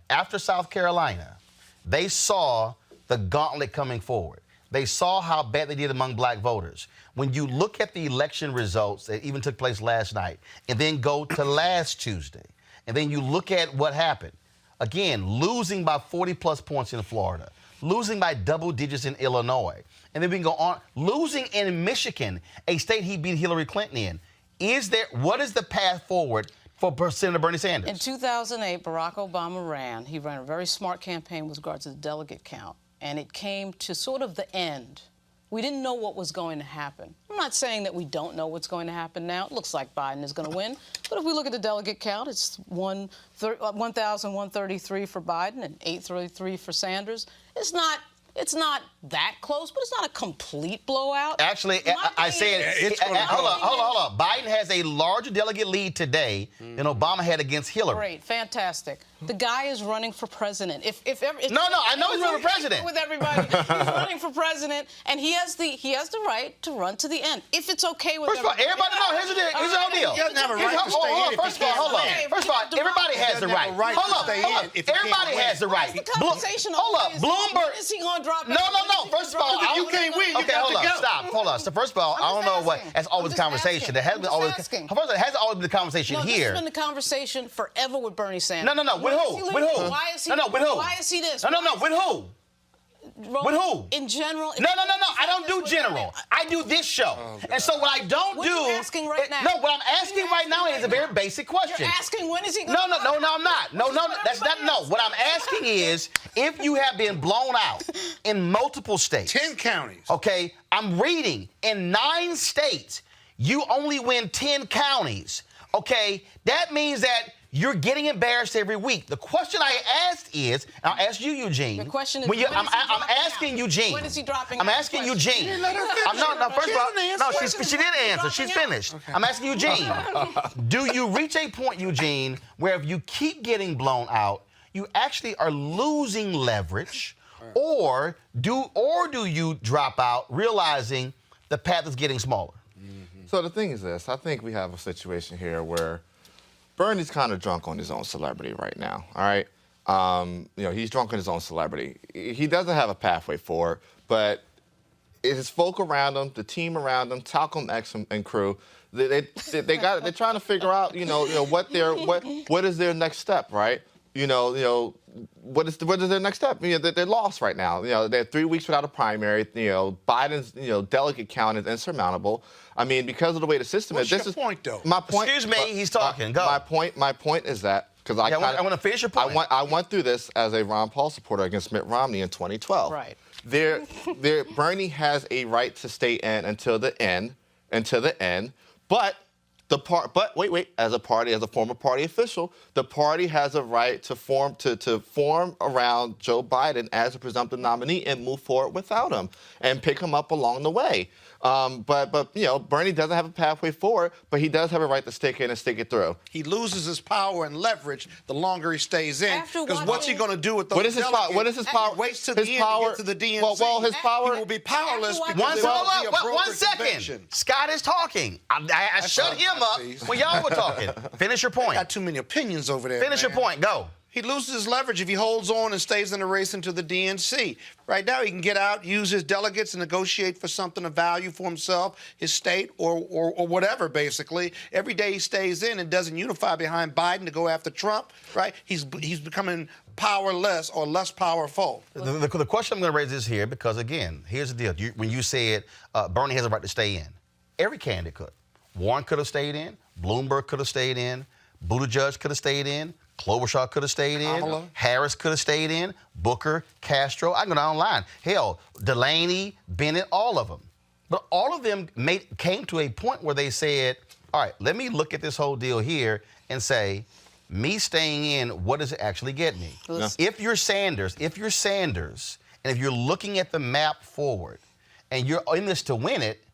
they saw the gauntlet coming forward. They saw how bad they did among black voters. When you look at the election results that even took place last night, and then go to last Tuesday, and then you look at what happened, again, losing by 40-plus points in Florida, losing by double digits in Illinois, and then we can go on, losing in Michigan, a state he beat Hillary Clinton in. What is the path forward for Senator Bernie Sanders? In 2008, Barack Obama ran. He ran a very smart campaign with regard to the delegate count, and it came to sort of the end. We didn't know what was going to happen. I'm not saying that we don't know what's going to happen now. It looks like Biden is going to win. But if we look at the delegate count, it's 1,133 for Biden and 833 for Sanders. It's not that close, but it's not a complete blowout. Actually, I said, hold on. Biden has a larger delegate lead today than Obama had against Hillary. Great, fantastic. The guy is running for president. I know he's running for president. With everybody, he's running for president, and he has the right to run to the end. If it's okay with everybody. Here's the whole deal. He doesn't have a right to stay in. First of all, everybody has the right. Hold up. Everybody has the right. Hold up. Bloomberg. Is he going to drop? No. First of all, you can't win. Okay, hold up. Stop. Hold on. So first of all, I don't know what. That's always the conversation. It hasn't always. First of all, it hasn't always been the conversation here. This has been the conversation forever with Bernie Sanders. No. With who? With who? Why is he? With who? Why is he this? No. With who? With who? In general. No. I don't do general. I do this show. And so what I don't do. What are you asking right now? No, what I'm asking right now is a very basic question. You're asking when is he going No, I'm not. No, that's not. No, what I'm asking is if you have been blown out in multiple states. 10 counties. Okay, I'm reading in 9 states, you only win 10 counties. Okay, that means that you're getting embarrassed every week. The question I asked is, and I'll ask you, Eugene. The question is, I'm asking Eugene. When is he dropping? I'm asking Eugene. First of all, she did answer. She's finished. Okay. I'm asking Eugene. Do you reach a point, Eugene, where if you keep getting blown out, you actually are losing leverage, or do you drop out, realizing the path is getting smaller? So the thing is this. I think we have a situation here where Bernie's kind of drunk on his own celebrity right now, all right? He's drunk on his own celebrity. He doesn't have a pathway forward, but his folk around him, the team around him, Talcum X and crew, they're trying to figure out, what is their next step, right? What is their next step? They're lost right now. They're 3 weeks without a primary. Biden's delegate count is insurmountable. I mean, because of the way the system is. What's your point, though? My point. Excuse me, he's talking. Go. My point is that because I want to finish your point. I went through this as a Ron Paul supporter against Mitt Romney in 2012. Right. Bernie has a right to stay in until the end, but. Wait. As a former party official, the party has a right to form around Joe Biden as a presumptive nominee and move forward without him and pick him up along the way. But Bernie doesn't have a pathway forward, but he does have a right to stick in and stick it through. He loses his power and leverage the longer he stays in. Because what's he going to do with those delegates? What is his power? He waits to the end to get to the DNC. Well, his power. He will be powerless because one second. Scott is talking. I shut him up when y'all were talking. Finish your point. Got too many opinions over there. Finish your point. Go. He loses his leverage if he holds on and stays in the race into the DNC. Right now, he can get out, use his delegates, and negotiate for something of value for himself, his state, or whatever, basically. Every day he stays in and doesn't unify behind Biden to go after Trump, right? He's becoming powerless or less powerful. The question I'm going to raise is here because, again, here's the deal. When you said Bernie has a right to stay in, every candidate could. Warren could have stayed in. Bloomberg could have stayed in. Buttigieg could have stayed in. Klobuchar could have stayed in. Kamala. Harris could have stayed in. Booker, Castro. I can go down the line. Hell, Delaney, Bennett, all of them. But all of them came to a point where they said, all right, let me look at this whole deal here and say, me staying in, what does it actually get me? Yeah. If you're Sanders, and if you're looking at the map forward, and you're in this to win it,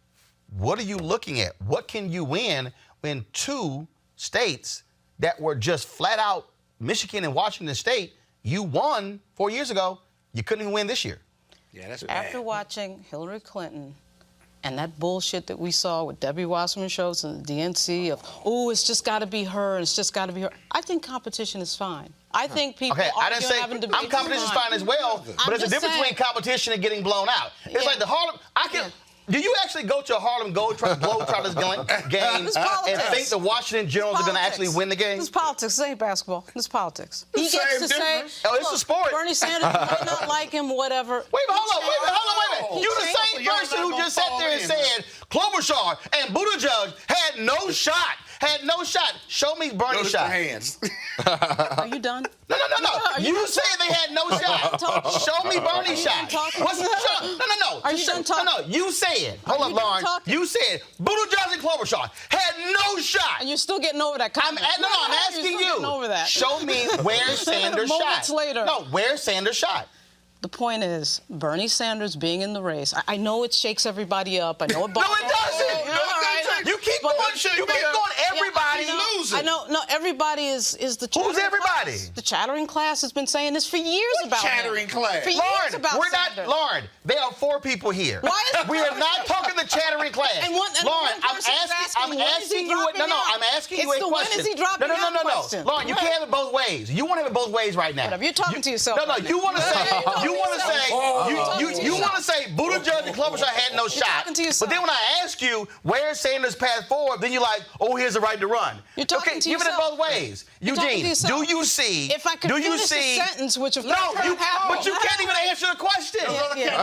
what are you looking at? What can you win in 2 states that were just flat out Michigan and Washington State? You won 4 years ago. You couldn't even win this year. Yeah, that's bad. After watching Hillary Clinton and that bullshit that we saw with Debbie Wasserman Schultz and the DNC of, oh, it's just got to be her, and it's just got to be her. I think competition is fine. I think people I didn't say having debates competition is fine as well, but there's a difference between competition and getting blown out. It's like the Harlem. Do you actually go to a Harlem Globetrotters game and think the Washington Generals are going to actually win the game? This is politics. This ain't basketball. This is politics. He Same gets to say, difference. Oh, it's a sport. Bernie Sanders, you might not like him, whatever. Wait a minute. You the same person who just sat there and said Klobuchar and Buttigieg had no shot. Show me Bernie's shot. Hands. Are you done? No. You said they had no shot. Show me Bernie's shot. What's the shot? No. Are you done talking? No. You said, hold up, Lauren. You said Buttigieg and Klobuchar had no shot. And you're still getting over that comment. I'm asking you. Over that. Show me where Sanders shot. Moments later. No, where Sanders shot. The point is, Bernie Sanders being in the race, I know it shakes everybody up. I know it bothers. No, it doesn't. You keep going. Everybody losing. I know. No, everybody is the chattering Who's everybody? Class. The chattering class has been saying this for years about chattering class? For years Lauren, about we're Sanders. not. Lauren, there are 4 people here. Why is we are not talking the chattering class. Lauren, I'm asking you. I'm asking you a question. When is he dropping out? No. Lauren, you can't have it both ways. You want to have it both ways right now. Whatever. You're talking to yourself. No. You want to say. You want to say Buttigieg and Klobuchar had no shot. But then when I ask you where's Sanders' path forward, then you're like, oh, here's the right to run. You're talking to give it in both ways. Eugene, do you see? If I could finish the sentence, which of course but you can't even answer the question. All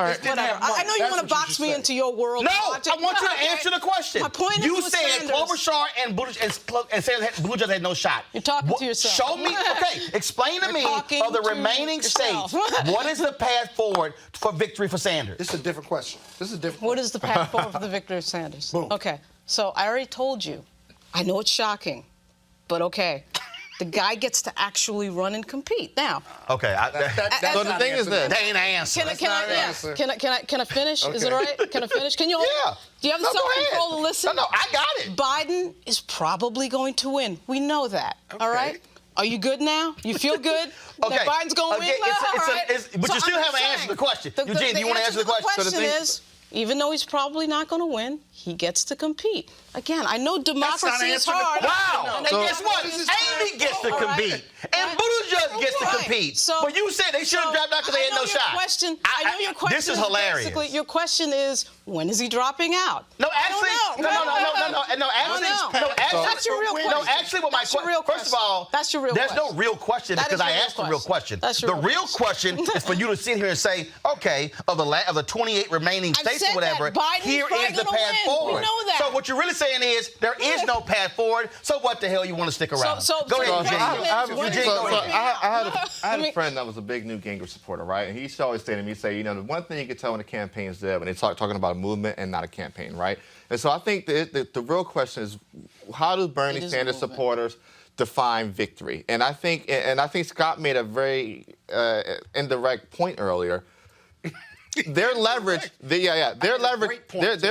right, whatever. I know you want to box me into your world. No, I want you to answer the question. My point is, you said Klobuchar and Buttigieg had no shot. You're talking to yourself. Show me. Okay, explain to me of the remaining states. What is the path forward for victory for Sanders? This is a different question. What is the path forward for the victory of Sanders? Boom. Okay, so I already told you. I know it's shocking, but okay. The guy gets to actually run and compete now. Okay. So the thing is this. That ain't an answer. Can I finish? Okay. Is it all right? Can I finish? Can you? Yeah. Do you have the self-control to listen? No, I got it. Biden is probably going to win. We know that. Okay. All right. Are you good now? You feel good? Okay. That Biden's going to win now? But So you still I'm haven't saying, answered the question. Eugene, do you want to answer the question? The question is, even though he's probably not going to win, he gets to compete. Again, I know democracy is hard. Wow. And So, guess what? Amy gets to compete. And Buttigieg gets to compete. But you said they should have dropped out because they had no shot. I know your question. This is hilarious. Basically, your question is, when is he dropping out? No, actually, That's your real question. No, actually, what my question. First of all, that's your real there's question. no real question because I asked the real question. The real question is for you to sit here and say, okay, of the 28 remaining states or whatever, here is the path forward. We know that. So what you're really saying is there is no path forward. So what the hell you want to stick around? Go ahead, Eugene. I had a friend that was a big Newt Gingrich supporter, right? And he used to always say to me, the one thing you can tell when a campaign's dead when they talking about a movement and not a campaign, right? And so I think the real question is, how do Bernie Sanders supporters define victory? And I think Scott made a very indirect point earlier. Their leverage, their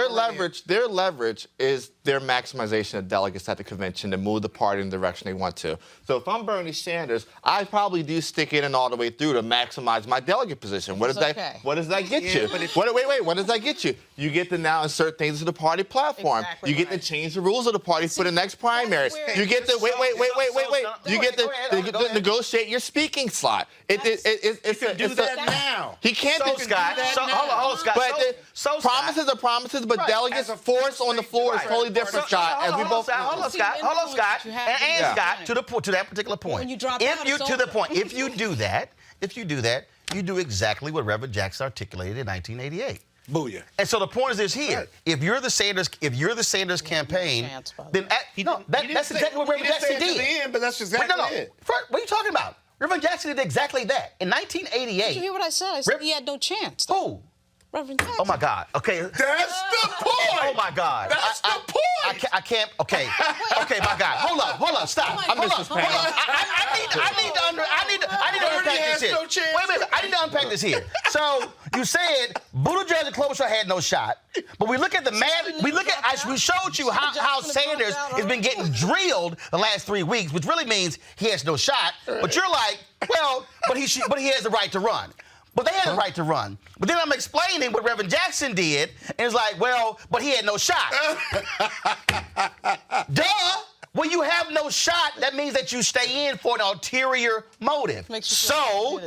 leverage is their maximization of delegates at the convention to move the party in the direction they want to. So if I'm Bernie Sanders, I probably do stick in and all the way through to maximize my delegate position. What does that get you? Wait, what does that get you? You get to now insert things to the party platform. You get to change the rules of the party for the next primaries. You get to You get to negotiate your speaking slot. He can do that now. He can't do Scott. Hold on, Scott. But promises are promises, but delegates force on the floor is totally different, Scott. As we both hold on, Scott. And Scott, to that particular point. When you drop out, if you do that, you do exactly what Reverend Jackson articulated in 1988. Booyah. And so the point is this here: right. if you're the Sanders campaign, then that's exactly what Reverend Jackson did. To the end, but that's exactly it. What are you talking about? Reverend Jackson did exactly that in 1988. Did you hear what I said? I said he had no chance. Who? Reverend Jackson. Oh, my God. Okay. That's the point. Oh, my God. That's the point. I can't. Okay. Okay, my God. Hold up. Stop. I miss this panel. I need to unpack this here. No chance. Wait a minute. I need to unpack this here. So you said Buttigieg and Klobuchar had no shot, but we look at the man. We showed you how Sanders has been getting drilled the last 3 weeks, which really means he has no shot. But you're like, well, but he has the right to run. But they had the right to run. But then I'm explaining what Reverend Jackson did, and it's like, well, but he had no shot. Duh! When you have no shot, that means that you stay in for an ulterior motive. So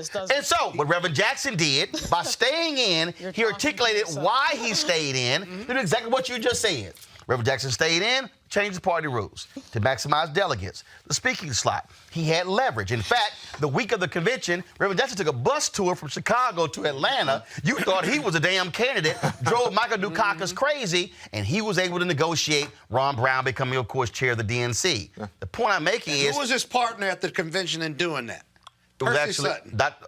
what Reverend Jackson did, by staying in, he articulated why he stayed in, did exactly what you just said. Reverend Jackson stayed in, changed the party rules to maximize delegates. The speaking slot, he had leverage. In fact, the week of the convention, Reverend Jackson took a bus tour from Chicago to Atlanta. You thought he was a damn candidate, drove Michael Dukakis crazy, and he was able to negotiate Ron Brown becoming, of course, chair of the DNC. The point I'm making is... Who was his partner at the convention in doing that? It was actually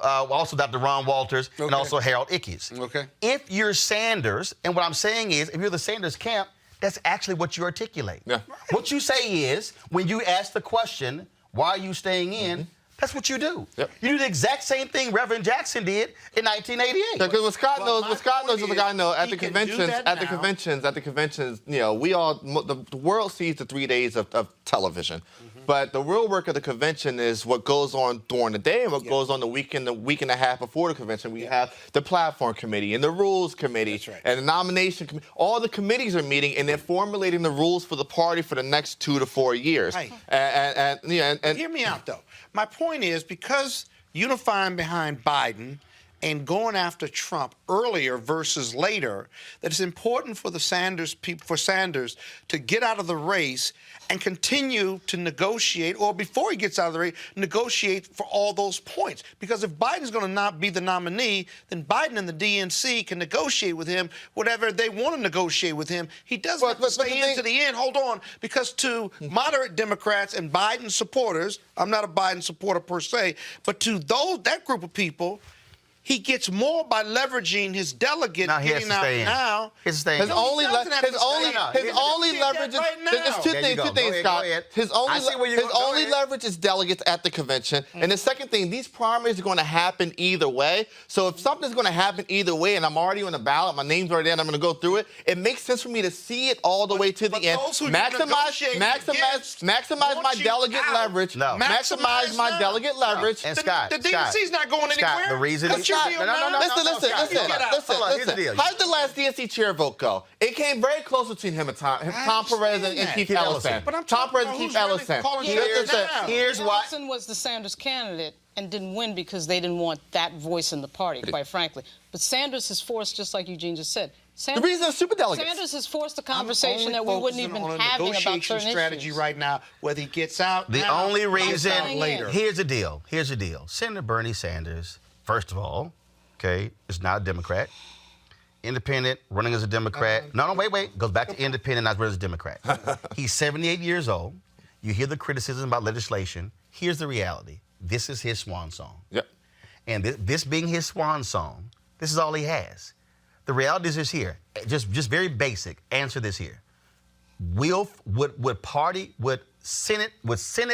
also Dr. Ron Walters and also Harold Ickes. Okay. If you're Sanders, and what I'm saying is, if you're the Sanders camp, that's actually what you articulate. Yeah. What you say is, when you ask the question, why are you staying in, that's what you do. Yep. You do the exact same thing Reverend Jackson did in 1988. Because what Scott knows is the guy knows at the conventions, you know, the world sees the 3 days of television. But the real work of the convention is what goes on during the day and what goes on the week and a half before the convention. We have the platform committee and the rules committee and the nomination committee. All the committees are meeting and they're formulating the rules for the party for the next 2 to 4 years. Right. And hear me out, though. My point is, because unifying behind Biden and going after Trump earlier versus later, that it's important for Sanders to get out of the race and continue to negotiate, or before he gets out of the race, negotiate for all those points. Because if Biden's going to not be the nominee, then Biden and the DNC can negotiate with him whatever they want to negotiate with him. He doesn't have to stay in to the end. Hold on. Because to moderate Democrats and Biden supporters, I'm not a Biden supporter per se, but to that group of people, he gets more by leveraging his delegate getting out now. His only leverage is two things, Scott. His only leverage is delegates at the convention. And the second thing, these primaries are going to happen either way. So if something's going to happen either way, and I'm already on the ballot, my name's already there, and I'm going to go through it, it makes sense for me to see it all the way to the end. Maximize my delegate leverage. Maximize my delegate leverage. And Scott, the DNC's not going anywhere. The reason is Listen. How did the last DNC chair vote go? It came very close between him and Tom Perez and Keith Ellison. Tom Perez and Keith Ellison. Here's why. Ellison was the Sanders candidate and didn't win because they didn't want that voice in the party, quite frankly. But Sanders has forced, just like Eugene just said, the reason is superdelegates. Sanders has forced a conversation that we wouldn't even be having about certain strategy issues. right now, whether he gets out The now, only reason, later. Here's the deal. Senator Bernie Sanders, first of all, is not a Democrat. Independent, running as a Democrat. Wait. Goes back to independent, not running as a Democrat. He's 78 years old. You hear the criticism about legislation. Here's the reality. This is his swan song. Yep. And this being his swan song, this is all he has. The reality is here. Just very basic. Answer this here. Would Senate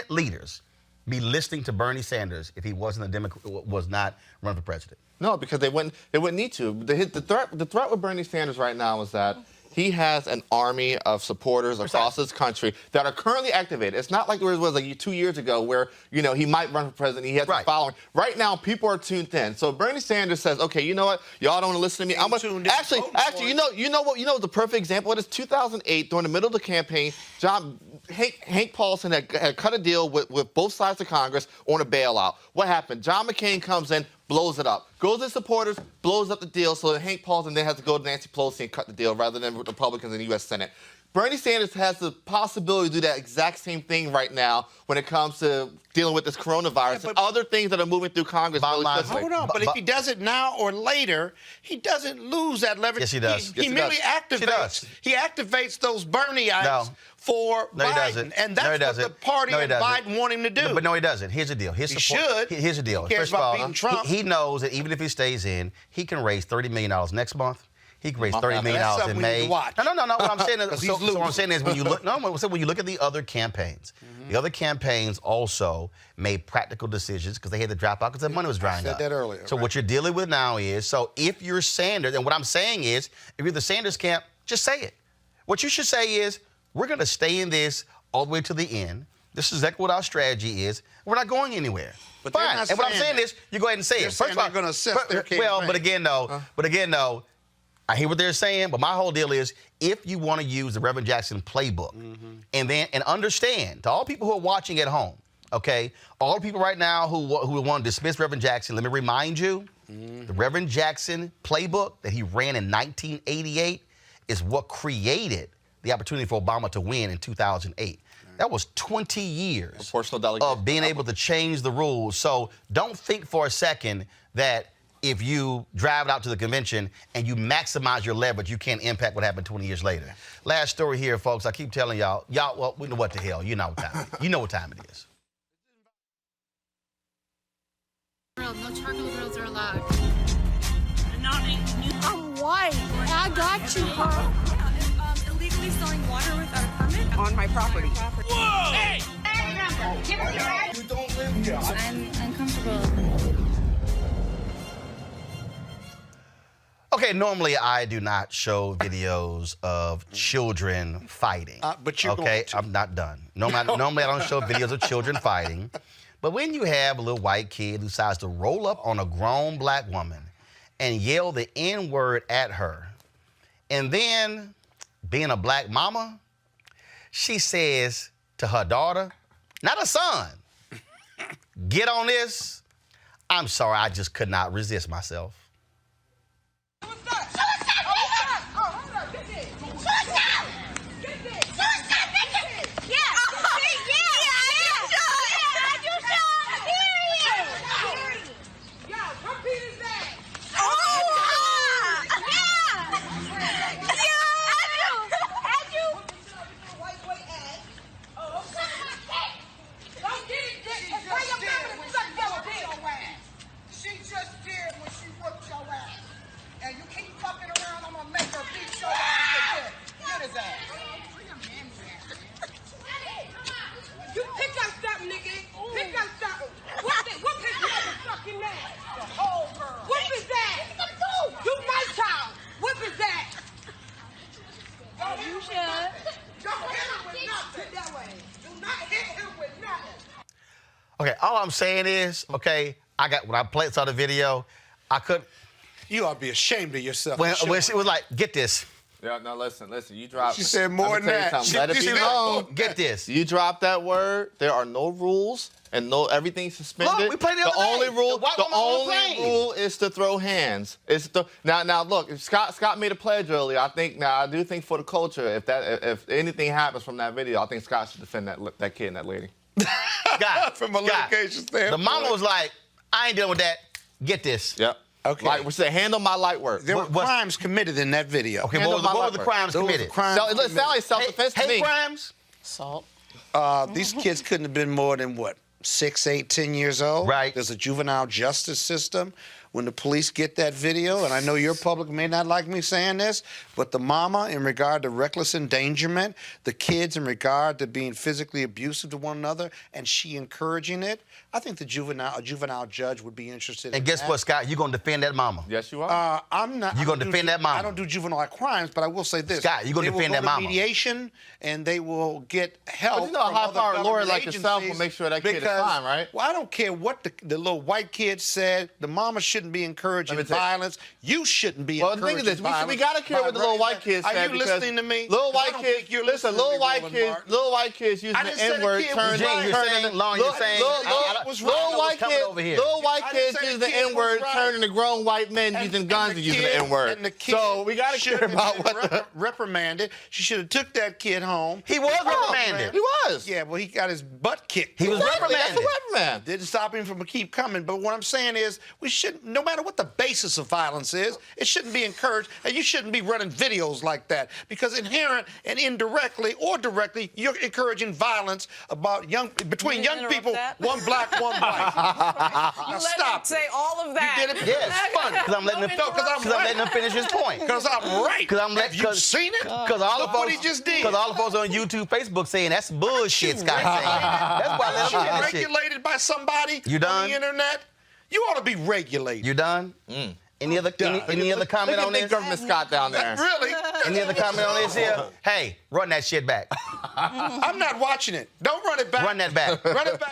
leaders be listening to Bernie Sanders if he wasn't was not running for president? No, because they wouldn't need to. The threat with Bernie Sanders right now is that he has an army of supporters across this country that are currently activated. It's not like there was like 2 years ago where, he might run for president. He has a following. Right now, people are tuned in. So Bernie Sanders says, okay, you know what? Y'all don't want to listen to me. I'm gonna actually, you know what the perfect example is? 2008, during the middle of the campaign, Hank Paulson had cut a deal with both sides of Congress on a bailout. What happened? John McCain comes in, blows it up. Goes to supporters, blows up the deal, so that Hank Paulson then has to go to Nancy Pelosi and cut the deal rather than with Republicans in the U.S. Senate. Bernie Sanders has the possibility to do that exact same thing right now when it comes to dealing with this coronavirus and other things that are moving through Congress. Hold on, but if he does it now or later, he doesn't lose that leverage. Yes, he does. He merely activates. He activates those Bernieites for Biden. He doesn't. And that's what the party and Biden want him to do. But no, he doesn't. Here's the deal. Here's the deal. He cares about beating Trump. He knows that even if he stays in, he can raise $30 million next month. He raised $30 million in May. No. What I'm saying is, so what I'm saying is when you look, when you look at the other campaigns, the other campaigns also made practical decisions because they had to drop out because their money was drying up. I said that earlier. So what you're dealing with now is, so if you're Sanders, and what I'm saying is, if you're the Sanders camp, just say it. What you should say is, we're going to stay in this all the way to the end. This is exactly what our strategy is. We're not going anywhere. But fine. And what I'm saying is, you go ahead and say it. First of all, they're going to assess their campaign. Well, but again, though, I hear what they're saying, but my whole deal is, if you want to use the Reverend Jackson playbook, and understand, to all people who are watching at home, okay, all the people right now who want to dismiss Reverend Jackson, let me remind you, the Reverend Jackson playbook that he ran in 1988 is what created the opportunity for Obama to win in 2008. That was 20 years of being able to change the rules. So don't think for a second that if you drive it out to the convention and you maximize your leverage, you can't impact what happened 20 years later. Last story here, folks. I keep telling y'all, well, we know what the hell. You know what time it is. You know what time it is. No charcoal grills are allowed. I'm white. I got you, huh? Illegally selling water without a permit On my property. Whoa! Hey! You don't live here. I'm uncomfortable. Okay, normally I do not show videos of children fighting. But you're okay, going to. I'm not done. Normally I don't show videos of children fighting. But when you have a little white kid who decides to roll up on a grown black woman and yell the N-word at her, and then, being a black mama, she says to her daughter, not her son, get on this. I'm sorry, I just could not resist myself. Okay, all I'm saying is, okay, when I saw the video, I couldn't. You ought to be ashamed of yourself. When she was like, get this. Yeah, no, listen, you dropped. She said more than that. Let it be known. Get this. You dropped that word. There are no rules and everything's suspended. Look, we played the other day. The only rule is to throw hands. Now look, if Scott made a pledge earlier. I do think for the culture, if anything happens from that video, I think Scott should defend that kid and that lady. Scott, from a litigation standpoint. The mama was like, I ain't dealing with that. Get this. Yep. Okay. Like we said, handle my light work. There were crimes committed in that video. Okay, what were the crimes committed? It sounds like self-defense to me. Hate crimes? Assault. These kids couldn't have been more than, 6, 8, 10 years old? Right. There's a juvenile justice system. When the police get that video, and I know your public may not like me saying this, but the mama in regard to reckless endangerment, the kids in regard to being physically abusive to one another, and she encouraging it, I think a juvenile judge would be interested in that. And guess what, Scott? You're going to defend that mama. Yes, you are. I'm not. You're going to defend that mama. I don't do juvenile crimes, but I will say this. Scott, you're going to defend that mama. They will go to mediation, and they will get help. But you know, a high-powered lawyer like yourself will make sure that kid is fine, right? Well, I don't care what the little white kid said. The mama shouldn't be encouraging violence. You shouldn't be encouraging violence. Well, the thing is this. We got to care what the little white kids said. Are you listening to me? Little white kids, listen, little white kids using the N-word turning Little white kids using the N-word turning to grown white men using guns and using the N-word. So we got to care about what reprimanded. She should have took that kid home. He was reprimanded. He was. Yeah, well, he got his butt kicked. He was reprimanded. That's a reprimand. Didn't stop him from keep coming. But what I'm saying is, we shouldn't. no matter what the basis of violence is, it shouldn't be encouraged, and you shouldn't be running videos like that, because inherent and indirectly or directly, you're encouraging violence between young people, one black, one white. You Now let stop him say all of that. You did it. Yes, it's funny because I'm letting him finish his point. Because I'm right. Have you seen it? Because all the Look what he just did. Because all the folks on YouTube, Facebook saying that's bullshit, Scott saying. That's why I let him finish it. Regulated by somebody You done? on the internet. You ought to be regulated. You done? Any other comment on this? Government Scott down there. Really? Any other comment on this here? Hey, run that shit back. I'm not watching it. Don't run it back. Run that back. Run it back.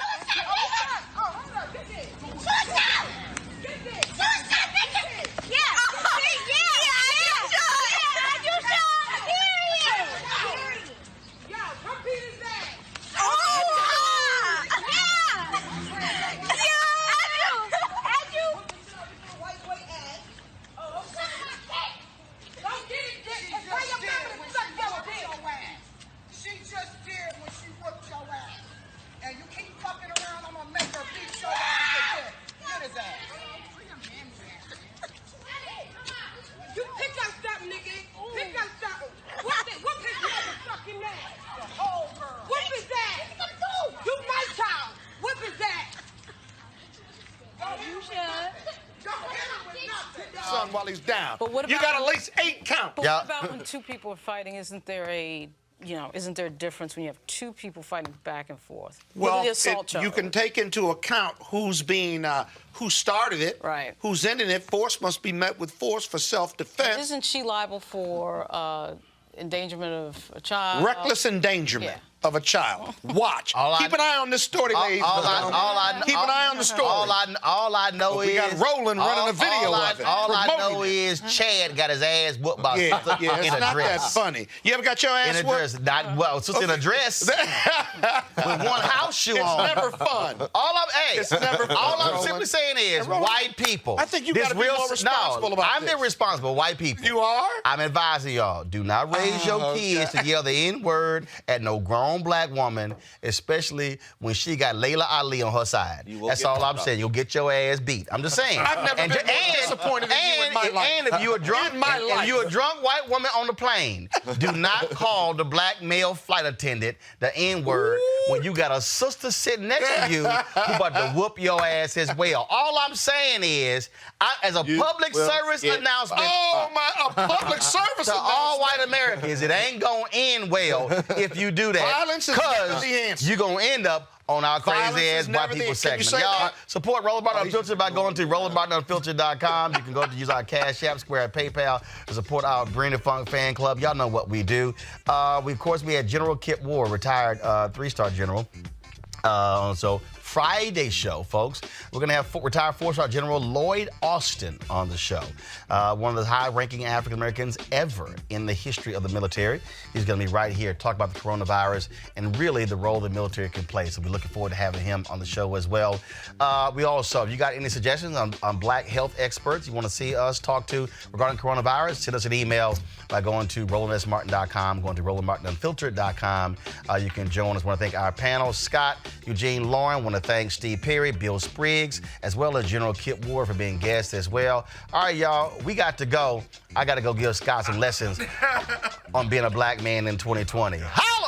While he's down. But what about, you got at least 8 counts. But what about when two people are fighting? Isn't there a difference when you have two people fighting back and forth? Well, the assault charge. you can take into account who started it, right? Who's ending it. Force must be met with force for self-defense. Isn't she liable for endangerment of a child? Reckless endangerment of a child. Watch. Keep an eye on this story, ladies. Keep an eye on the story. All I know is we got Roland running a video of it. All I know is Chad got his ass whooped by it's sister in a not dress. that funny. You ever got your ass in a whooped? dress? Sister in a dress with one house shoe on. It's never fun. It's never fun. All I'm simply saying is white people. I think you got to be more responsible about this. I'm irresponsible. White people. You are? I'm advising y'all, do not raise your kids to yell the N-word at no grown black woman, especially when she got Layla Ali on her side. That's all I'm saying. You'll get your ass beat. I'm just saying. I've never been more disappointed in you in my life. And if you're a drunk white woman on the plane, do not call the black male flight attendant the N-word when you got a sister sitting next to you who about to whoop your ass as well. All I'm saying is, as a public service announcement, a public service to all white Americans, it ain't gonna end well if you do that. Violence is never the answer. You're gonna end up on our crazy-ass white people segment. Y'all support Roland Martin Unfiltered by going to RolandMartinUnfiltered.com. You can go to use our Cash App, Square, and PayPal to support our Bring the Funk fan club. Y'all know what we do. Of course, we had General Kip Ward, retired 3-star general. So Friday show, folks, we're going to have retired 4-star General Lloyd Austin on the show. One of the high-ranking African-Americans ever in the history of the military. He's going to be right here, talk about the coronavirus and really the role the military can play. So we're looking forward to having him on the show as well. We also, if you got any suggestions on black health experts you want to see us talk to regarding coronavirus, send us an email by going to RolandSMartin.com, going to RolandMartinUnfiltered.com. You can join us. I want to thank our panel, Scott, Eugene, Lauren. I want to thank Steve Perry, Bill Spriggs, as well as General Kip Ward for being guests as well. All right, y'all, we got to go. I got to go give Scott some lessons on being a black man in 2020. How